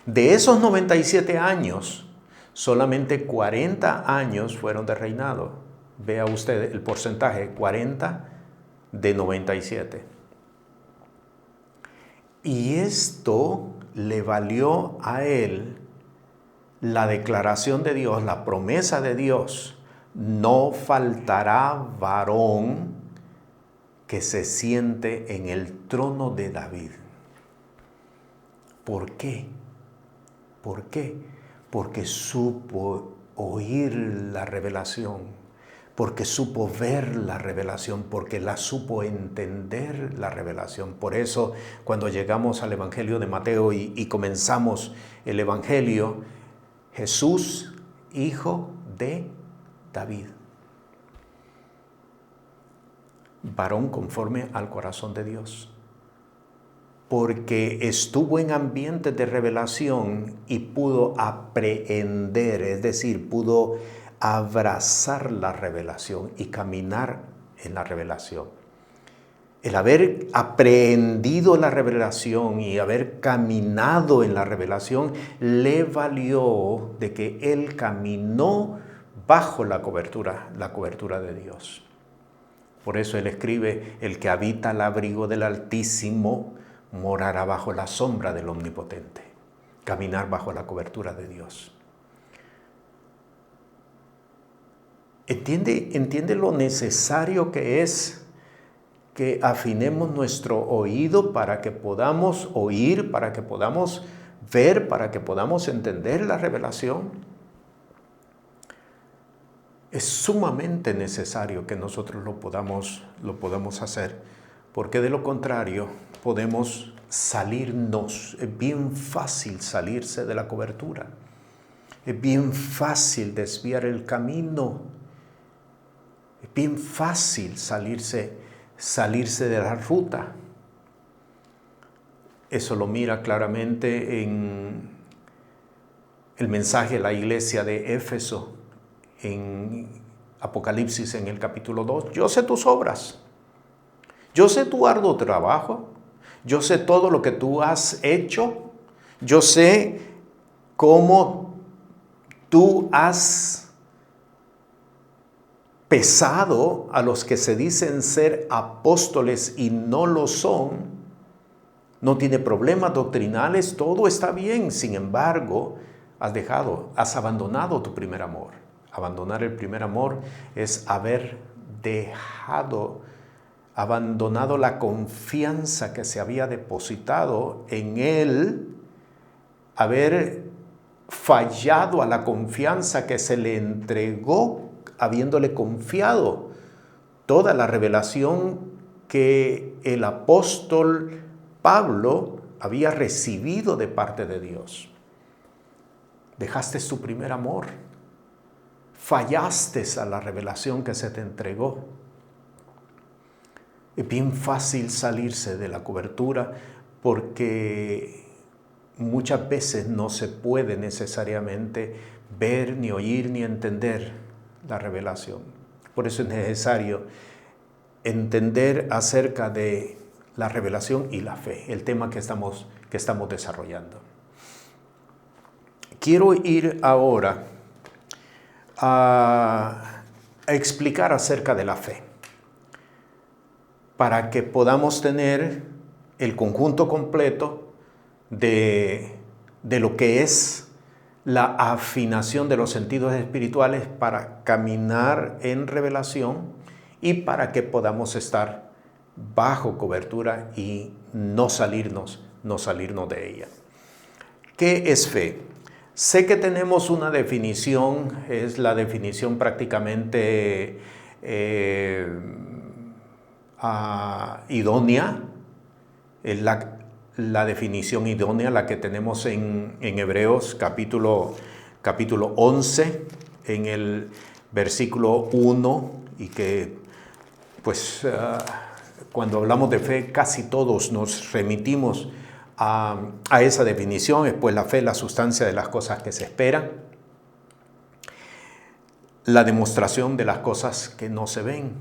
De esos 97 años, solamente 40 años fueron de reinado. Vea usted el porcentaje, 40 de 97. Y esto le valió a él la declaración de Dios, la promesa de Dios: no faltará varón que se siente en el trono de David. ¿Por qué? ¿Por qué? Porque supo oír la revelación, porque supo ver la revelación, porque la supo entender la revelación. Por eso, cuando llegamos al Evangelio de Mateo y comenzamos el Evangelio, Jesús, hijo de David. varón conforme al corazón de Dios. Porque estuvo en ambientes de revelación y pudo aprehender, es decir, pudo abrazar la revelación y caminar en la revelación. El haber aprehendido la revelación y haber caminado en la revelación le valió de que él caminó bajo la cobertura de Dios. Por eso él escribe: el que habita al abrigo del Altísimo morará bajo la sombra del Omnipotente. Caminar bajo la cobertura de Dios. ¿Entiende lo necesario que es que afinemos nuestro oído para que podamos oír, para que podamos ver, para que podamos entender la revelación? Es sumamente necesario que nosotros lo podamos hacer, porque de lo contrario podemos salirnos. Es bien fácil salirse de la cobertura. Es bien fácil desviar el camino. Es bien fácil salirse de la ruta. Eso lo mira claramente en el mensaje a la iglesia de Éfeso, en Apocalipsis en el capítulo 2. Yo sé tus obras, yo sé tu arduo trabajo, yo sé todo lo que tú has hecho, yo sé cómo tú has pesado a los que se dicen ser apóstoles y no lo son. No tiene problemas doctrinales, todo está bien. Sin embargo, has abandonado tu primer amor. Abandonar el primer amor es haber abandonado la confianza que se había depositado en él, haber fallado a la confianza que se le entregó, habiéndole confiado toda la revelación que el apóstol Pablo había recibido de parte de Dios. Dejaste tu primer amor, fallaste a la revelación que se te entregó. Es bien fácil salirse de la cobertura porque muchas veces no se puede necesariamente ver, ni oír, ni entender la revelación. Por eso es necesario entender acerca de la revelación y la fe, el tema que estamos desarrollando. Quiero ir ahora a explicar acerca de la fe, para que podamos tener el conjunto completo de lo que es la afinación de los sentidos espirituales para caminar en revelación y para que podamos estar bajo cobertura y no salirnos de ella. ¿Qué es fe? Sé que tenemos una definición, es la definición prácticamente idónea, es la definición idónea, la que tenemos en Hebreos capítulo 11, en el versículo 1, y que pues cuando hablamos de fe casi todos nos remitimos a esa definición. Es pues la fe, la sustancia de las cosas que se esperan, la demostración de las cosas que no se ven.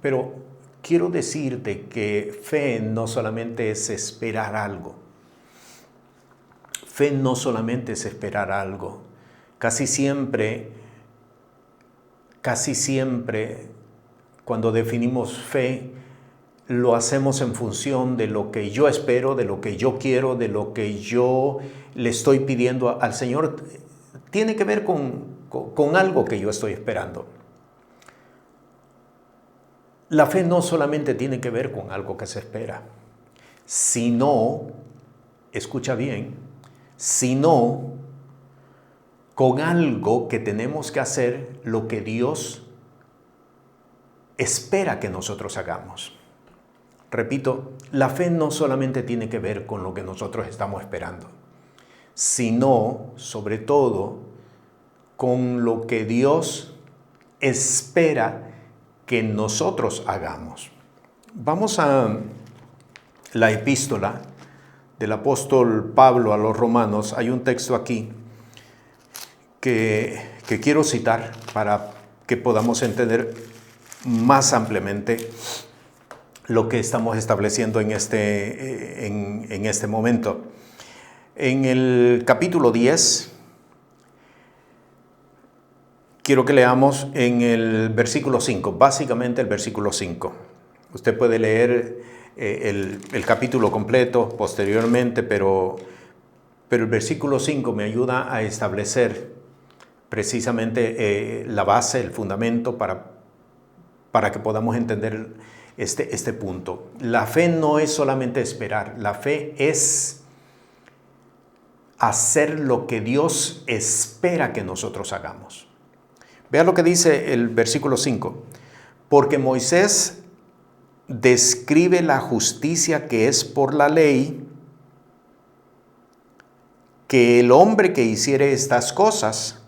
Pero quiero decirte que fe no solamente es esperar algo. Fe no solamente es esperar algo. Casi siempre, cuando definimos fe, lo hacemos en función de lo que yo espero, de lo que yo quiero, de lo que yo le estoy pidiendo al Señor. Tiene que ver con algo que yo estoy esperando. La fe no solamente tiene que ver con algo que se espera, sino, escucha bien, sino con algo que tenemos que hacer, lo que Dios espera que nosotros hagamos. Repito, la fe no solamente tiene que ver con lo que nosotros estamos esperando, sino, sobre todo, con lo que Dios espera que nosotros hagamos. Vamos a la epístola del apóstol Pablo a los romanos. Hay un texto aquí que quiero citar para que podamos entender más ampliamente lo que estamos estableciendo en este momento. En el capítulo 10, quiero que leamos en el versículo 5, básicamente el versículo 5. Usted puede leer el capítulo completo posteriormente, pero el versículo 5 me ayuda a establecer precisamente la base, el fundamento para que podamos entender este punto. La fe no es solamente esperar, la fe es hacer lo que Dios espera que nosotros hagamos. Vea lo que dice el versículo 5. Porque Moisés describe la justicia que es por la ley, que el hombre que hiciere estas cosas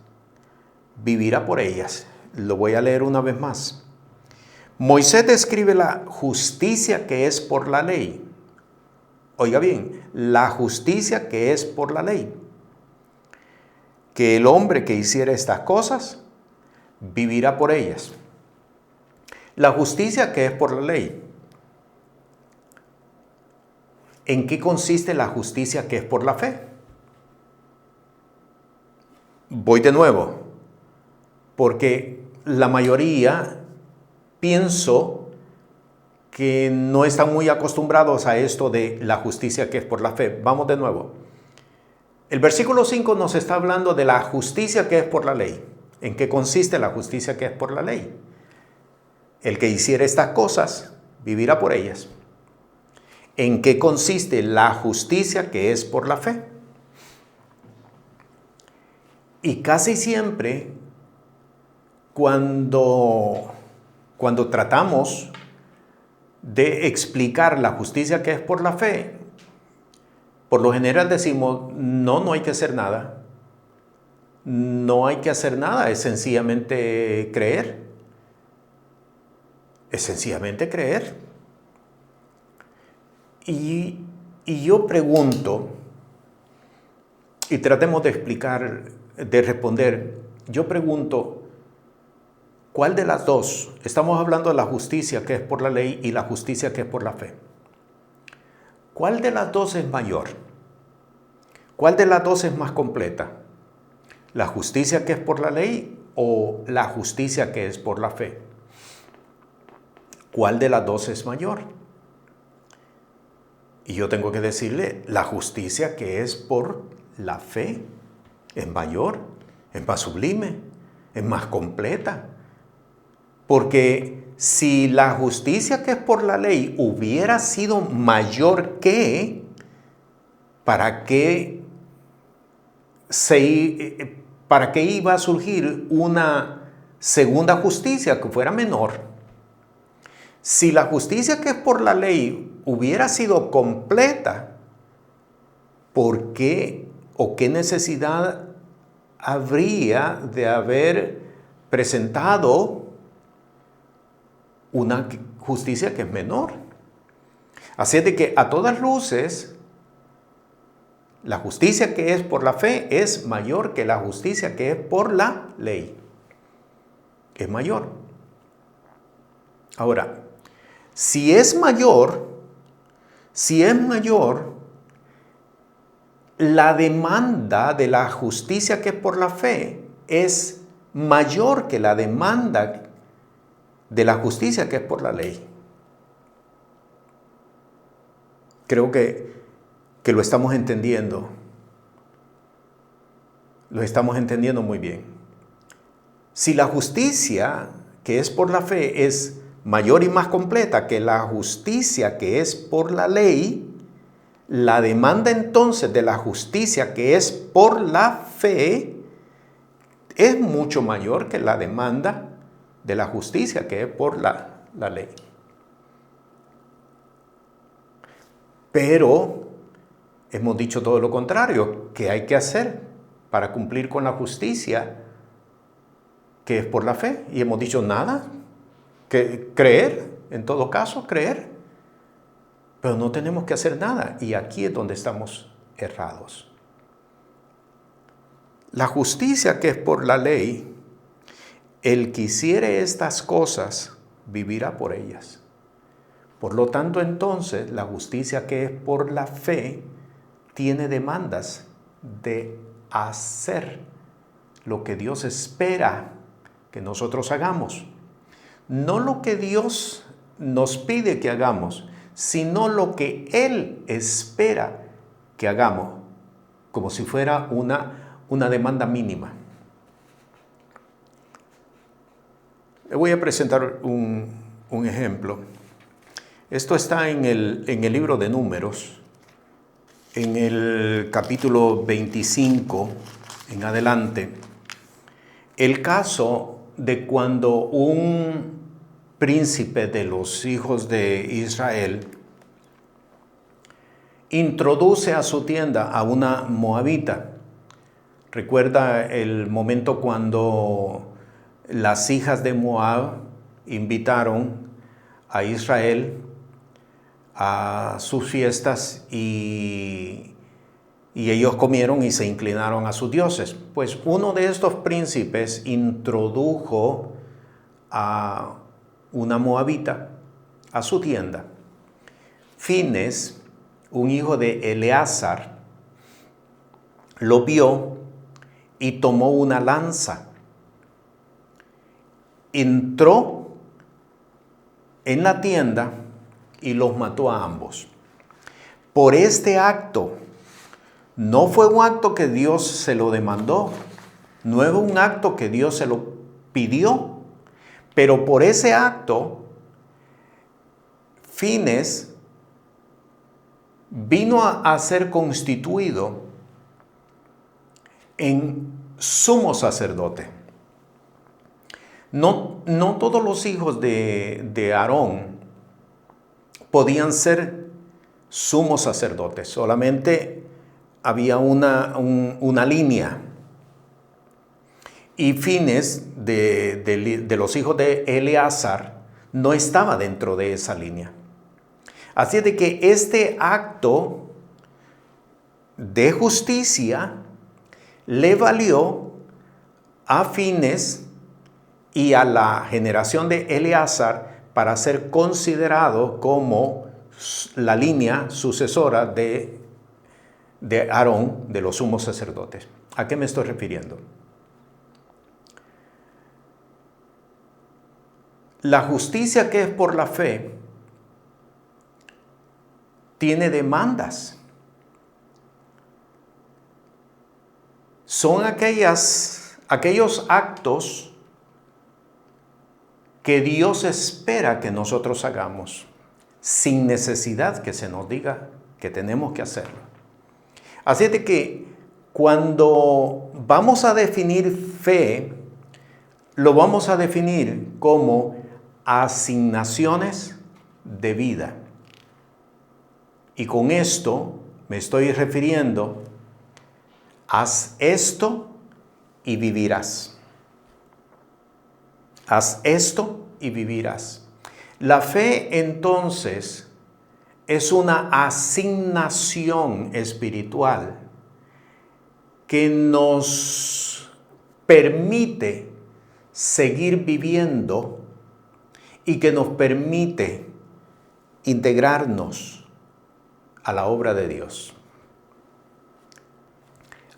vivirá por ellas. Lo voy a leer una vez más. Moisés describe la justicia que es por la ley. Oiga bien, la justicia que es por la ley. Que el hombre que hiciere estas cosas vivirá por ellas. La justicia que es por la ley. ¿En qué consiste la justicia que es por la fe? Voy de nuevo, porque la mayoría pienso que no están muy acostumbrados a esto de la justicia que es por la fe. Vamos de nuevo. El versículo 5 nos está hablando de la justicia que es por la ley. ¿En qué consiste la justicia que es por la ley? El que hiciere estas cosas vivirá por ellas. ¿En qué consiste la justicia que es por la fe? Y casi siempre cuando tratamos de explicar la justicia que es por la fe, por lo general decimos, no hay que hacer nada. No hay que hacer nada, es sencillamente creer. Es sencillamente creer. Y yo pregunto, y tratemos de explicar, de responder, yo pregunto, ¿cuál de las dos? Estamos hablando de la justicia que es por la ley y la justicia que es por la fe. ¿Cuál de las dos es mayor? ¿Cuál de las dos es más completa? ¿La justicia que es por la ley o la justicia que es por la fe? ¿Cuál de las dos es mayor? Y yo tengo que decirle, la justicia que es por la fe es mayor, es más sublime, es más completa. Porque si la justicia que es por la ley hubiera sido mayor que, ¿para qué iba a surgir una segunda justicia que fuera menor? Si la justicia que es por la ley hubiera sido completa, ¿por qué o qué necesidad habría de haber presentado una justicia que es menor? Así es de que a todas luces, la justicia que es por la fe es mayor que la justicia que es por la ley. Es mayor. Ahora, si es mayor, la demanda de la justicia que es por la fe es mayor que la demanda de la justicia que es por la ley. Creo que lo estamos entendiendo. Lo estamos entendiendo muy bien. Si la justicia que es por la fe es mayor y más completa que la justicia que es por la ley, la demanda entonces de la justicia que es por la fe es mucho mayor que la demanda de la justicia que es por la ley. Pero hemos dicho todo lo contrario. ¿Qué hay que hacer para cumplir con la justicia que es por la fe? Y hemos dicho nada. Que creer, en todo caso, creer. pero no tenemos que hacer nada. Y aquí es donde estamos errados. La justicia que es por la ley, el que hiciere estas cosas, vivirá por ellas. Por lo tanto, entonces, la justicia que es por la fe, tiene demandas de hacer lo que Dios espera que nosotros hagamos. No lo que Dios nos pide que hagamos, sino lo que Él espera que hagamos, como si fuera una demanda mínima. Le voy a presentar un ejemplo. Esto está en el libro de Números, en el capítulo 25 en adelante. El caso de cuando un príncipe de los hijos de Israel introduce a su tienda a una moabita. Recuerda el momento cuando las hijas de Moab invitaron a Israel a sus fiestas y ellos comieron y se inclinaron a sus dioses. Pues uno de estos príncipes introdujo a una moabita a su tienda. Fines, un hijo de Eleazar, lo vio y tomó una lanza. Entró en la tienda y los mató a ambos. Por este acto, no fue un acto que Dios se lo demandó, no es un acto que Dios se lo pidió, pero por ese acto, Fines vino a ser constituido en sumo sacerdote. No todos los hijos de Aarón podían ser sumos sacerdotes, solamente había una línea. Y Fines de los hijos de Eleazar no estaba dentro de esa línea. Así de que este acto de justicia le valió a Fines y a la generación de Eleazar para ser considerado como la línea sucesora de Aarón, de los sumos sacerdotes. ¿A qué me estoy refiriendo? La justicia que es por la fe tiene demandas. Son aquellos actos que Dios espera que nosotros hagamos, sin necesidad que se nos diga que tenemos que hacerlo. Así de que cuando vamos a definir fe, lo vamos a definir como asignaciones de vida. Y con esto me estoy refiriendo, haz esto y vivirás. Haz esto y vivirás. La fe, entonces, es una asignación espiritual que nos permite seguir viviendo y que nos permite integrarnos a la obra de Dios.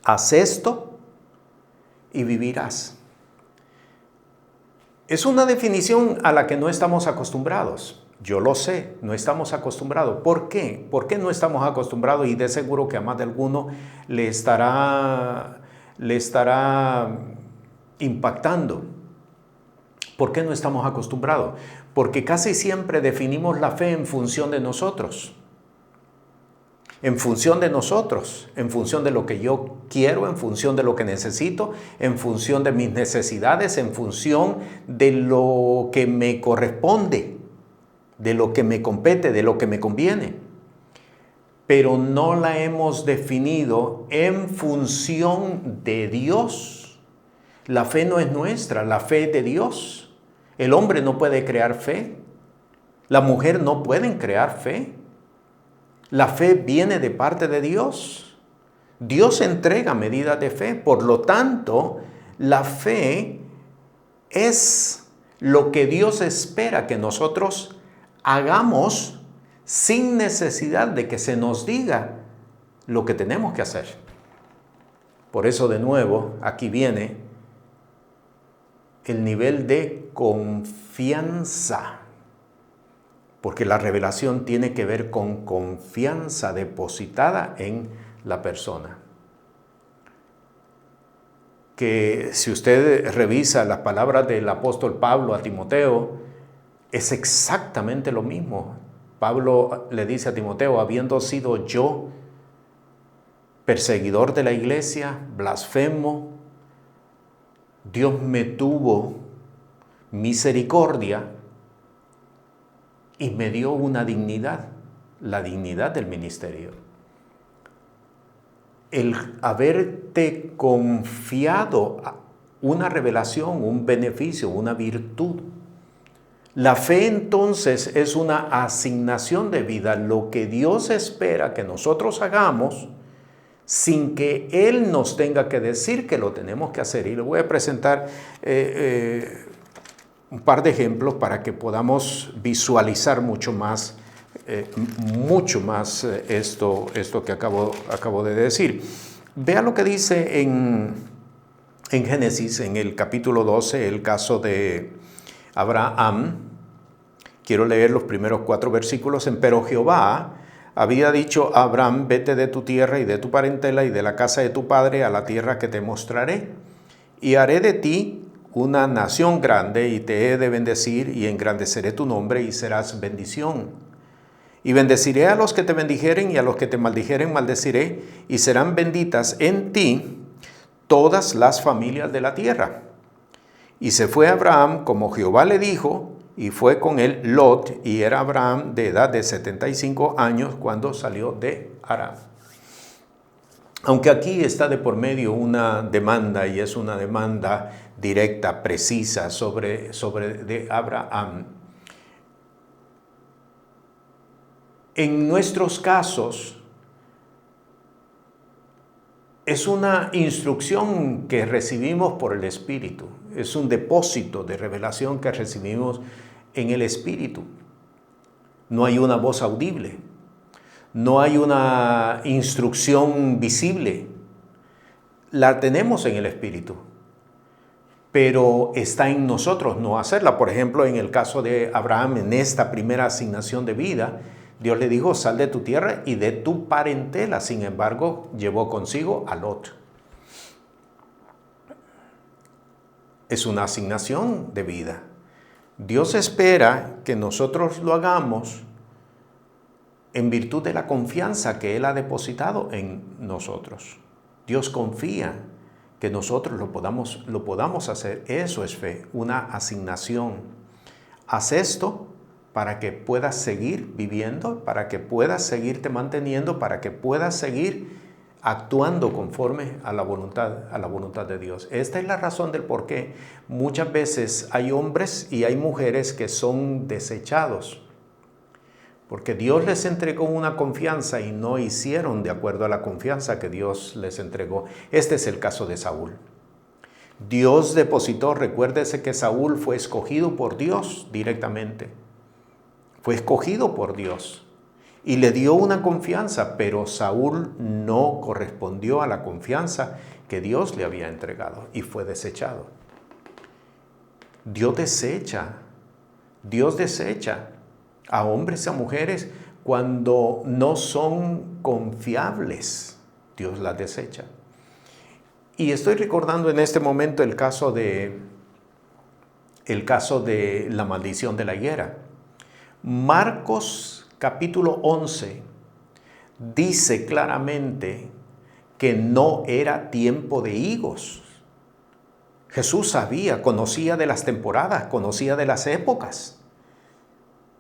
Haz esto y vivirás. Es una definición a la que no estamos acostumbrados. Yo lo sé, no estamos acostumbrados. ¿Por qué? ¿Por qué no estamos acostumbrados? Y de seguro que a más de alguno le estará impactando. ¿Por qué no estamos acostumbrados? Porque casi siempre definimos la fe en función de nosotros. En función de nosotros, en función de lo que yo quiero, en función de lo que necesito, en función de mis necesidades, en función de lo que me corresponde, de lo que me compete, de lo que me conviene. Pero no la hemos definido en función de Dios. La fe no es nuestra, la fe es de Dios. El hombre no puede crear fe. La mujer no puede crear fe. La fe viene de parte de Dios. Dios entrega medidas de fe. Por lo tanto, la fe es lo que Dios espera que nosotros hagamos sin necesidad de que se nos diga lo que tenemos que hacer. Por eso, de nuevo, aquí viene el nivel de confianza. Porque la revelación tiene que ver con confianza depositada en la persona. Que si usted revisa las palabras del apóstol Pablo a Timoteo, es exactamente lo mismo. Pablo le dice a Timoteo, habiendo sido yo perseguidor de la iglesia, blasfemo, Dios me tuvo misericordia y me dio una dignidad, la dignidad del ministerio. El haberte confiado una revelación, un beneficio, una virtud. La fe entonces es una asignación de vida, lo que Dios espera que nosotros hagamos sin que Él nos tenga que decir que lo tenemos que hacer. Y le voy a presentar un par de ejemplos para que podamos visualizar mucho más esto que acabo de decir. Vea lo que dice en Génesis, en el capítulo 12, el caso de Abraham. Quiero leer los primeros 4 versículos. Pero Jehová había dicho a Abraham, vete de tu tierra y de tu parentela y de la casa de tu padre a la tierra que te mostraré. Y haré de ti una nación grande y te he de bendecir y engrandeceré tu nombre y serás bendición. Y bendeciré a los que te bendijeren y a los que te maldijeren maldeciré y serán benditas en ti todas las familias de la tierra. Y se fue Abraham como Jehová le dijo, y fue con él Lot, y era Abraham de edad de 75 años cuando salió de Harán. Aunque aquí está de por medio una demanda, y es una demanda directa, precisa, sobre de Abraham. En nuestros casos, es una instrucción que recibimos por el Espíritu. Es un depósito de revelación que recibimos en el Espíritu. No hay una voz audible. No hay una instrucción visible. La tenemos en el Espíritu. Pero está en nosotros no hacerla. Por ejemplo, en el caso de Abraham, en esta primera asignación de vida, Dios le dijo, sal de tu tierra y de tu parentela. Sin embargo, llevó consigo a Lot. Es una asignación de vida. Dios espera que nosotros lo hagamos en virtud de la confianza que Él ha depositado en nosotros. Dios confía que nosotros lo podamos hacer. Eso es fe, una asignación. Haz esto para que puedas seguir viviendo, para que puedas seguirte manteniendo, para que puedas seguir actuando conforme a la voluntad de Dios. Esta es la razón del por qué muchas veces hay hombres y hay mujeres que son desechados, porque Dios les entregó una confianza y no hicieron de acuerdo a la confianza que Dios les entregó. Este es el caso de Saúl. Dios depositó, recuérdese que Saúl fue escogido por Dios directamente. Fue escogido por Dios y le dio una confianza, pero Saúl no correspondió a la confianza que Dios le había entregado y fue desechado. Dios desecha a hombres y a mujeres cuando no son confiables. Dios las desecha. Y estoy recordando en este momento el caso de la maldición de la higuera. Marcos capítulo 11 dice claramente que no era tiempo de higos. Jesús sabía, conocía de las temporadas, conocía de las épocas.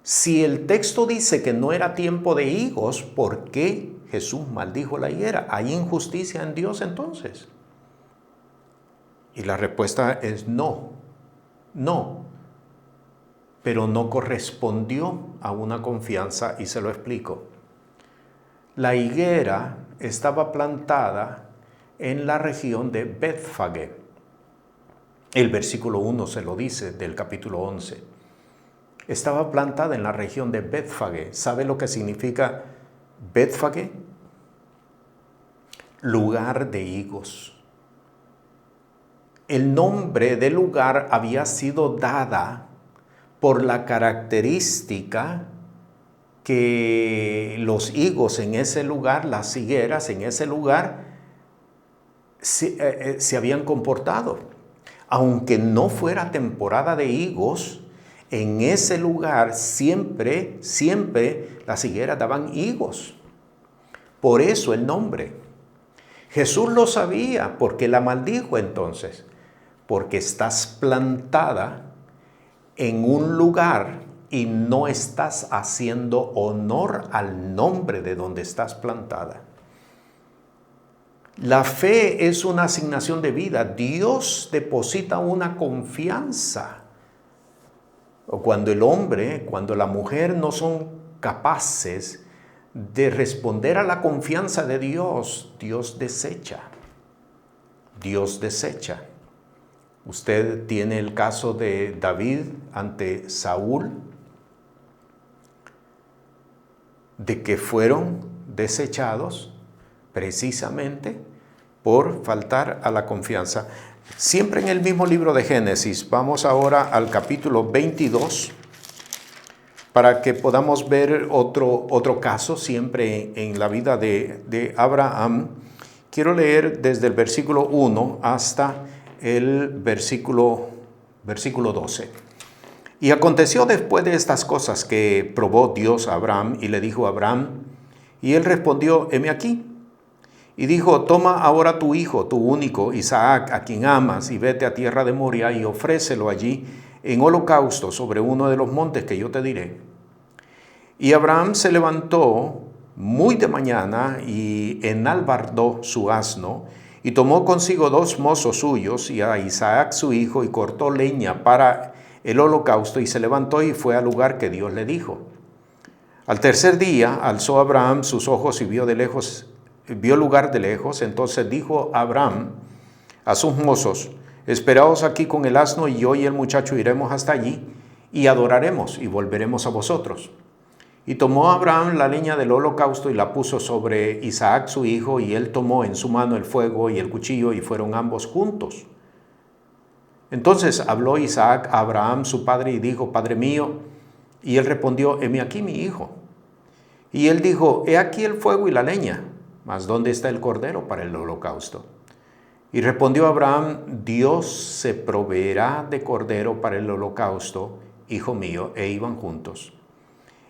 Si el texto dice que no era tiempo de higos, ¿por qué Jesús maldijo la higuera? ¿Hay injusticia en Dios entonces? Y la respuesta es no. Pero no correspondió a una confianza, y se lo explico. La higuera estaba plantada en la región de Betfagé. El versículo 1 se lo dice del capítulo 11. Estaba plantada en la región de Betfagé. ¿Sabe lo que significa Betfagé? Lugar de higos. El nombre del lugar había sido dada por la característica que los higos en ese lugar, las higueras en ese lugar, se habían comportado. Aunque no fuera temporada de higos, en ese lugar siempre las higueras daban higos. Por eso el nombre. Jesús lo sabía, porque la maldijo entonces, porque estás plantada en un lugar y no estás haciendo honor al nombre de donde estás plantada. La fe es una asignación de vida. Dios deposita una confianza. O cuando el hombre, cuando la mujer no son capaces de responder a la confianza de Dios, Dios desecha. Dios desecha. Usted tiene el caso de David ante Saúl, de que fueron desechados precisamente por faltar a la confianza. Siempre en el mismo libro de Génesis, vamos ahora al capítulo 22, para que podamos ver otro caso siempre en la vida de Abraham. Quiero leer desde el versículo 1 hasta el versículo 12. Y aconteció después de estas cosas que probó Dios a Abraham y le dijo a Abraham, y él respondió, heme aquí. Y dijo, toma ahora tu hijo, tu único, Isaac, a quien amas, y vete a tierra de Moria y ofrécelo allí en holocausto sobre uno de los montes que yo te diré. Y Abraham se levantó muy de mañana y enalbardó su asno, y tomó consigo 2 mozos suyos y a Isaac su hijo, y cortó leña para el holocausto, y se levantó y fue al lugar que Dios le dijo. Al tercer día alzó Abraham sus ojos y vio lugar de lejos. Entonces dijo Abraham a sus mozos, esperaos aquí con el asno, y yo y el muchacho iremos hasta allí y adoraremos y volveremos a vosotros. Y tomó Abraham la leña del holocausto y la puso sobre Isaac su hijo, y él tomó en su mano el fuego y el cuchillo, y fueron ambos juntos. Entonces habló Isaac a Abraham su padre y dijo, Padre mío. Y él respondió, heme aquí mi hijo. Y él dijo, he aquí el fuego y la leña, mas ¿dónde está el cordero para el holocausto? Y respondió Abraham, Dios se proveerá de cordero para el holocausto, hijo mío. E iban juntos.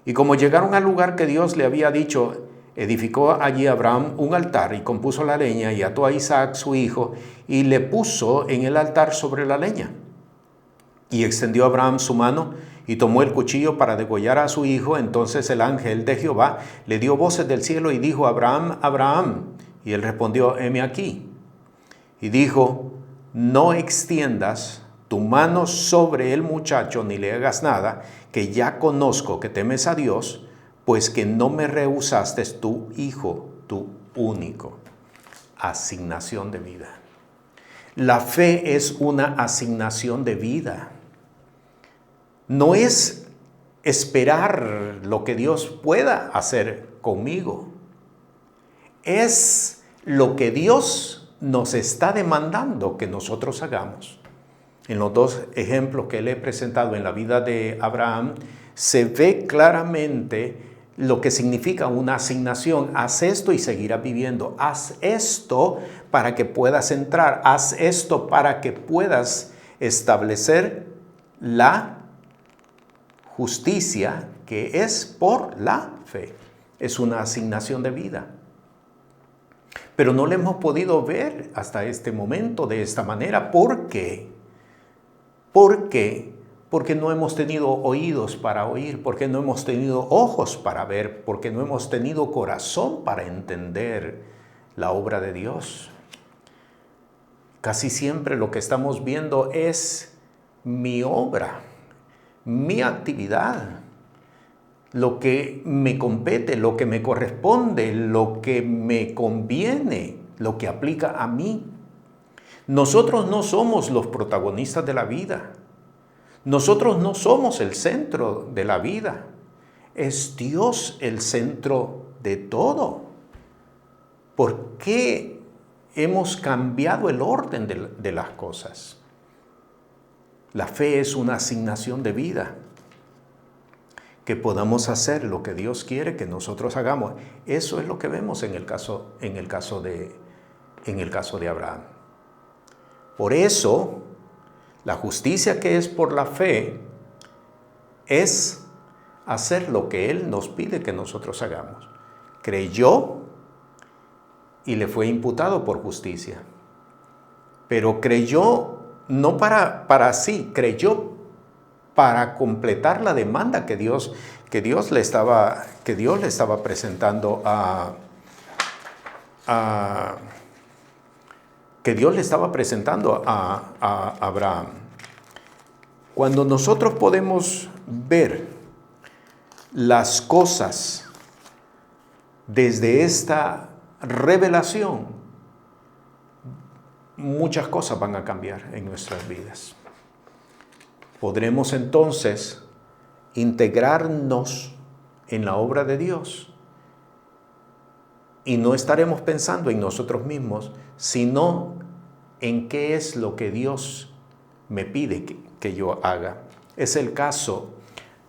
Y como llegaron al lugar que Dios le había dicho, edificó allí Abraham un altar y compuso la leña y ató a Isaac su hijo y le puso en el altar sobre la leña. Y extendió Abraham su mano y tomó el cuchillo para degollar a su hijo. Entonces el ángel de Jehová le dio voces del cielo y dijo, Abraham, Abraham. Y él respondió, heme aquí. Y dijo, no extiendas tu mano sobre el muchacho ni le hagas nada, que ya conozco que temes a Dios, pues que no me rehusaste tu hijo, tu único. Asignación de vida. La fe es una asignación de vida. No es esperar lo que Dios pueda hacer conmigo. Es lo que Dios nos está demandando que nosotros hagamos. En los 2 ejemplos que le he presentado en la vida de Abraham, se ve claramente lo que significa una asignación. Haz esto y seguirás viviendo. Haz esto para que puedas entrar. Haz esto para que puedas establecer la justicia que es por la fe. Es una asignación de vida. Pero no le hemos podido ver hasta este momento de esta manera. ¿Por qué? ¿Por qué? Porque no hemos tenido oídos para oír, porque no hemos tenido ojos para ver, porque no hemos tenido corazón para entender la obra de Dios. Casi siempre lo que estamos viendo es mi obra, mi actividad, lo que me compete, lo que me corresponde, lo que me conviene, lo que aplica a mí. Nosotros no somos los protagonistas de la vida. Nosotros no somos el centro de la vida. Es Dios el centro de todo. ¿Por qué hemos cambiado el orden de las cosas? La fe es una asignación de vida. Que podamos hacer lo que Dios quiere que nosotros hagamos. Eso es lo que vemos en el caso de Abraham. Por eso, la justicia que es por la fe es hacer lo que Él nos pide que nosotros hagamos. Creyó y le fue imputado por justicia. Pero creyó no para sí, creyó para completar la demanda que Dios le estaba presentando a Abraham. Cuando nosotros podemos ver las cosas desde esta revelación, muchas cosas van a cambiar en nuestras vidas. Podremos entonces integrarnos en la obra de Dios y no estaremos pensando en nosotros mismos, sino en qué es lo que Dios me pide que yo haga. Es el caso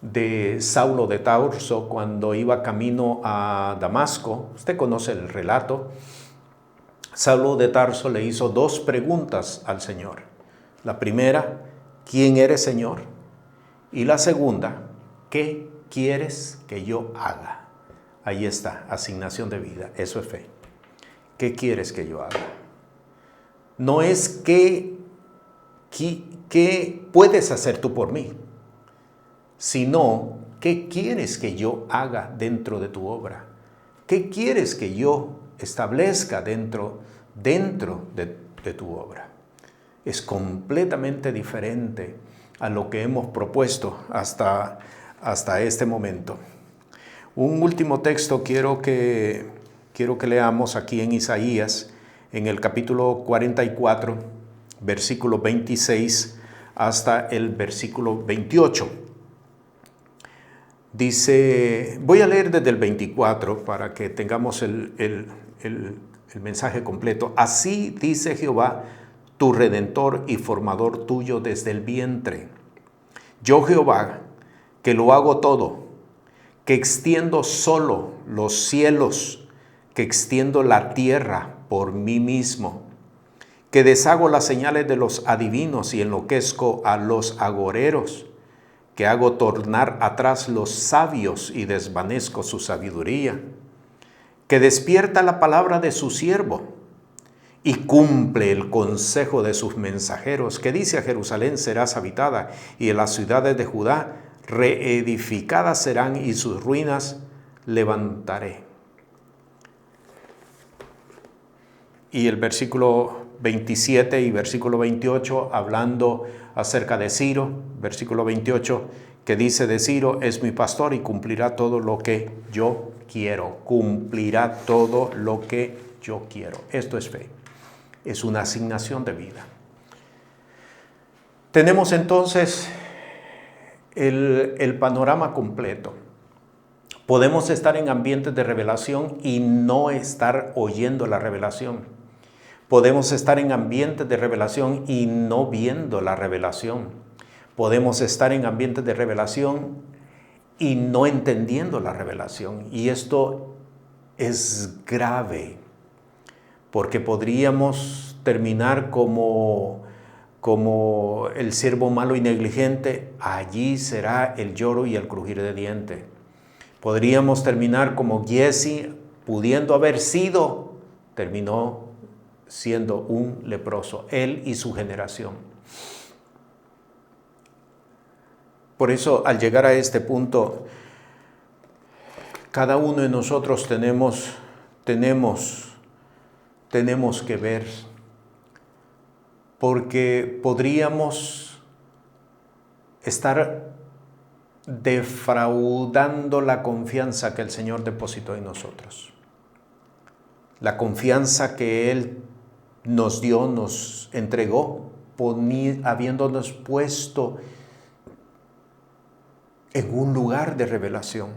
de Saulo de Tarso cuando iba camino a Damasco. Usted conoce el relato. Saulo de Tarso le hizo 2 preguntas al Señor. La primera, ¿quién eres, Señor? Y la segunda, ¿qué quieres que yo haga? Ahí está, asignación de vida, eso es fe. ¿Qué quieres que yo haga? No es qué puedes hacer tú por mí, sino qué quieres que yo haga dentro de tu obra. ¿Qué quieres que yo establezca dentro de tu obra? Es completamente diferente a lo que hemos propuesto hasta este momento. Un último texto quiero que leamos aquí en Isaías, en el capítulo 44, versículo 26 hasta el versículo 28. Dice, voy a leer desde el 24 para que tengamos el mensaje completo. Así dice Jehová, tu Redentor y formador tuyo desde el vientre. Yo Jehová, que lo hago todo, que extiendo solo los cielos, que extiendo la tierra por mí mismo, que deshago las señales de los adivinos y enloquezco a los agoreros, que hago tornar atrás los sabios y desvanezco su sabiduría, que despierta la palabra de su siervo y cumple el consejo de sus mensajeros, que dice a Jerusalén serás habitada y en las ciudades de Judá reedificadas serán y sus ruinas levantaré. Y el versículo 27 y versículo 28 hablando acerca de Ciro, versículo 28 que dice de Ciro, es mi pastor y cumplirá todo lo que yo quiero, cumplirá todo lo que yo quiero. Esto es fe, es una asignación de vida. Tenemos entonces el panorama completo. Podemos estar en ambientes de revelación y no estar oyendo la revelación. Podemos estar en ambientes de revelación y no viendo la revelación. Podemos estar en ambientes de revelación y no entendiendo la revelación. Y esto es grave, porque podríamos terminar como el siervo malo y negligente. Allí será el lloro y el crujir de dientes. Podríamos terminar como Giezi, pudiendo haber sido, terminó siendo un leproso, él y su generación. Por eso, al llegar a este punto, cada uno de nosotros tenemos que ver, porque podríamos estar defraudando la confianza que el Señor depositó en nosotros. La confianza que Él nos dio, nos entregó, habiéndonos puesto en un lugar de revelación,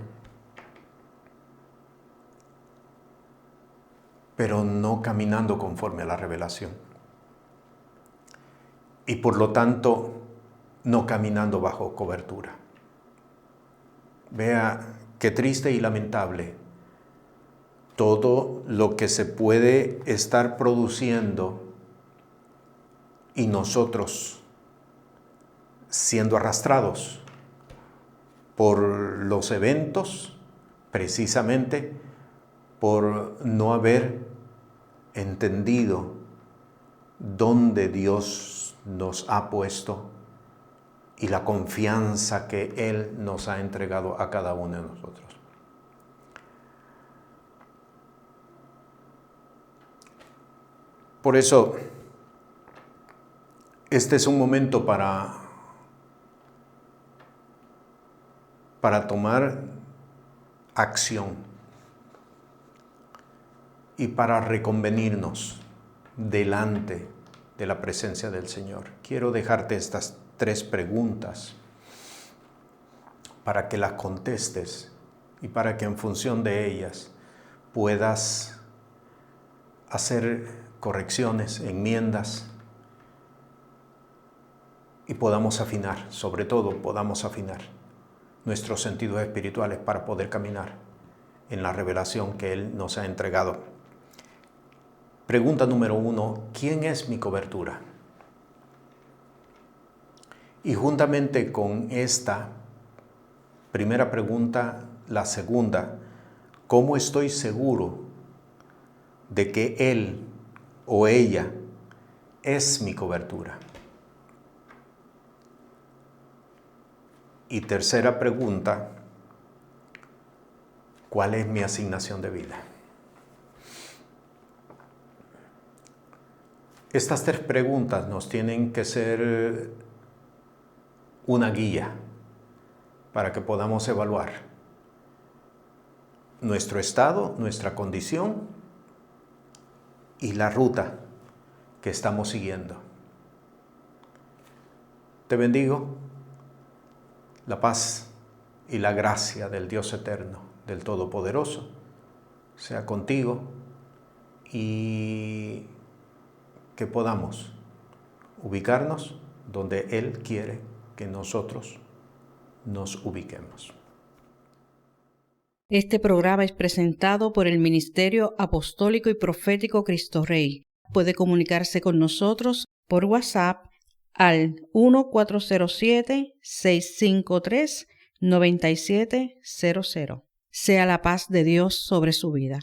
pero no caminando conforme a la revelación. Y por lo tanto, no caminando bajo cobertura. Vea qué triste y lamentable todo lo que se puede estar produciendo y nosotros siendo arrastrados por los eventos, precisamente por no haber entendido dónde Dios nos ha puesto y la confianza que Él nos ha entregado a cada uno de nosotros. Por eso, este es un momento para tomar acción y para reconvenirnos delante de la presencia del Señor. Quiero dejarte estas 3 preguntas para que las contestes y para que en función de ellas puedas hacer correcciones, enmiendas y podamos afinar, sobre todo podamos afinar nuestros sentidos espirituales para poder caminar en la revelación que Él nos ha entregado. Pregunta número 1, ¿quién es mi cobertura? Y juntamente con esta primera pregunta, la segunda, ¿cómo estoy seguro de que Él o ella es mi cobertura? Y tercera pregunta, ¿cuál es mi asignación de vida? Estas 3 preguntas nos tienen que ser una guía para que podamos evaluar nuestro estado, nuestra condición y la ruta que estamos siguiendo. Te bendigo. La paz y la gracia del Dios eterno, del Todopoderoso, sea contigo y que podamos ubicarnos donde Él quiere que nosotros nos ubiquemos. Este programa es presentado por el Ministerio Apostólico y Profético Cristo Rey. Puede comunicarse con nosotros por WhatsApp al 1407-653-9700. Sea la paz de Dios sobre su vida.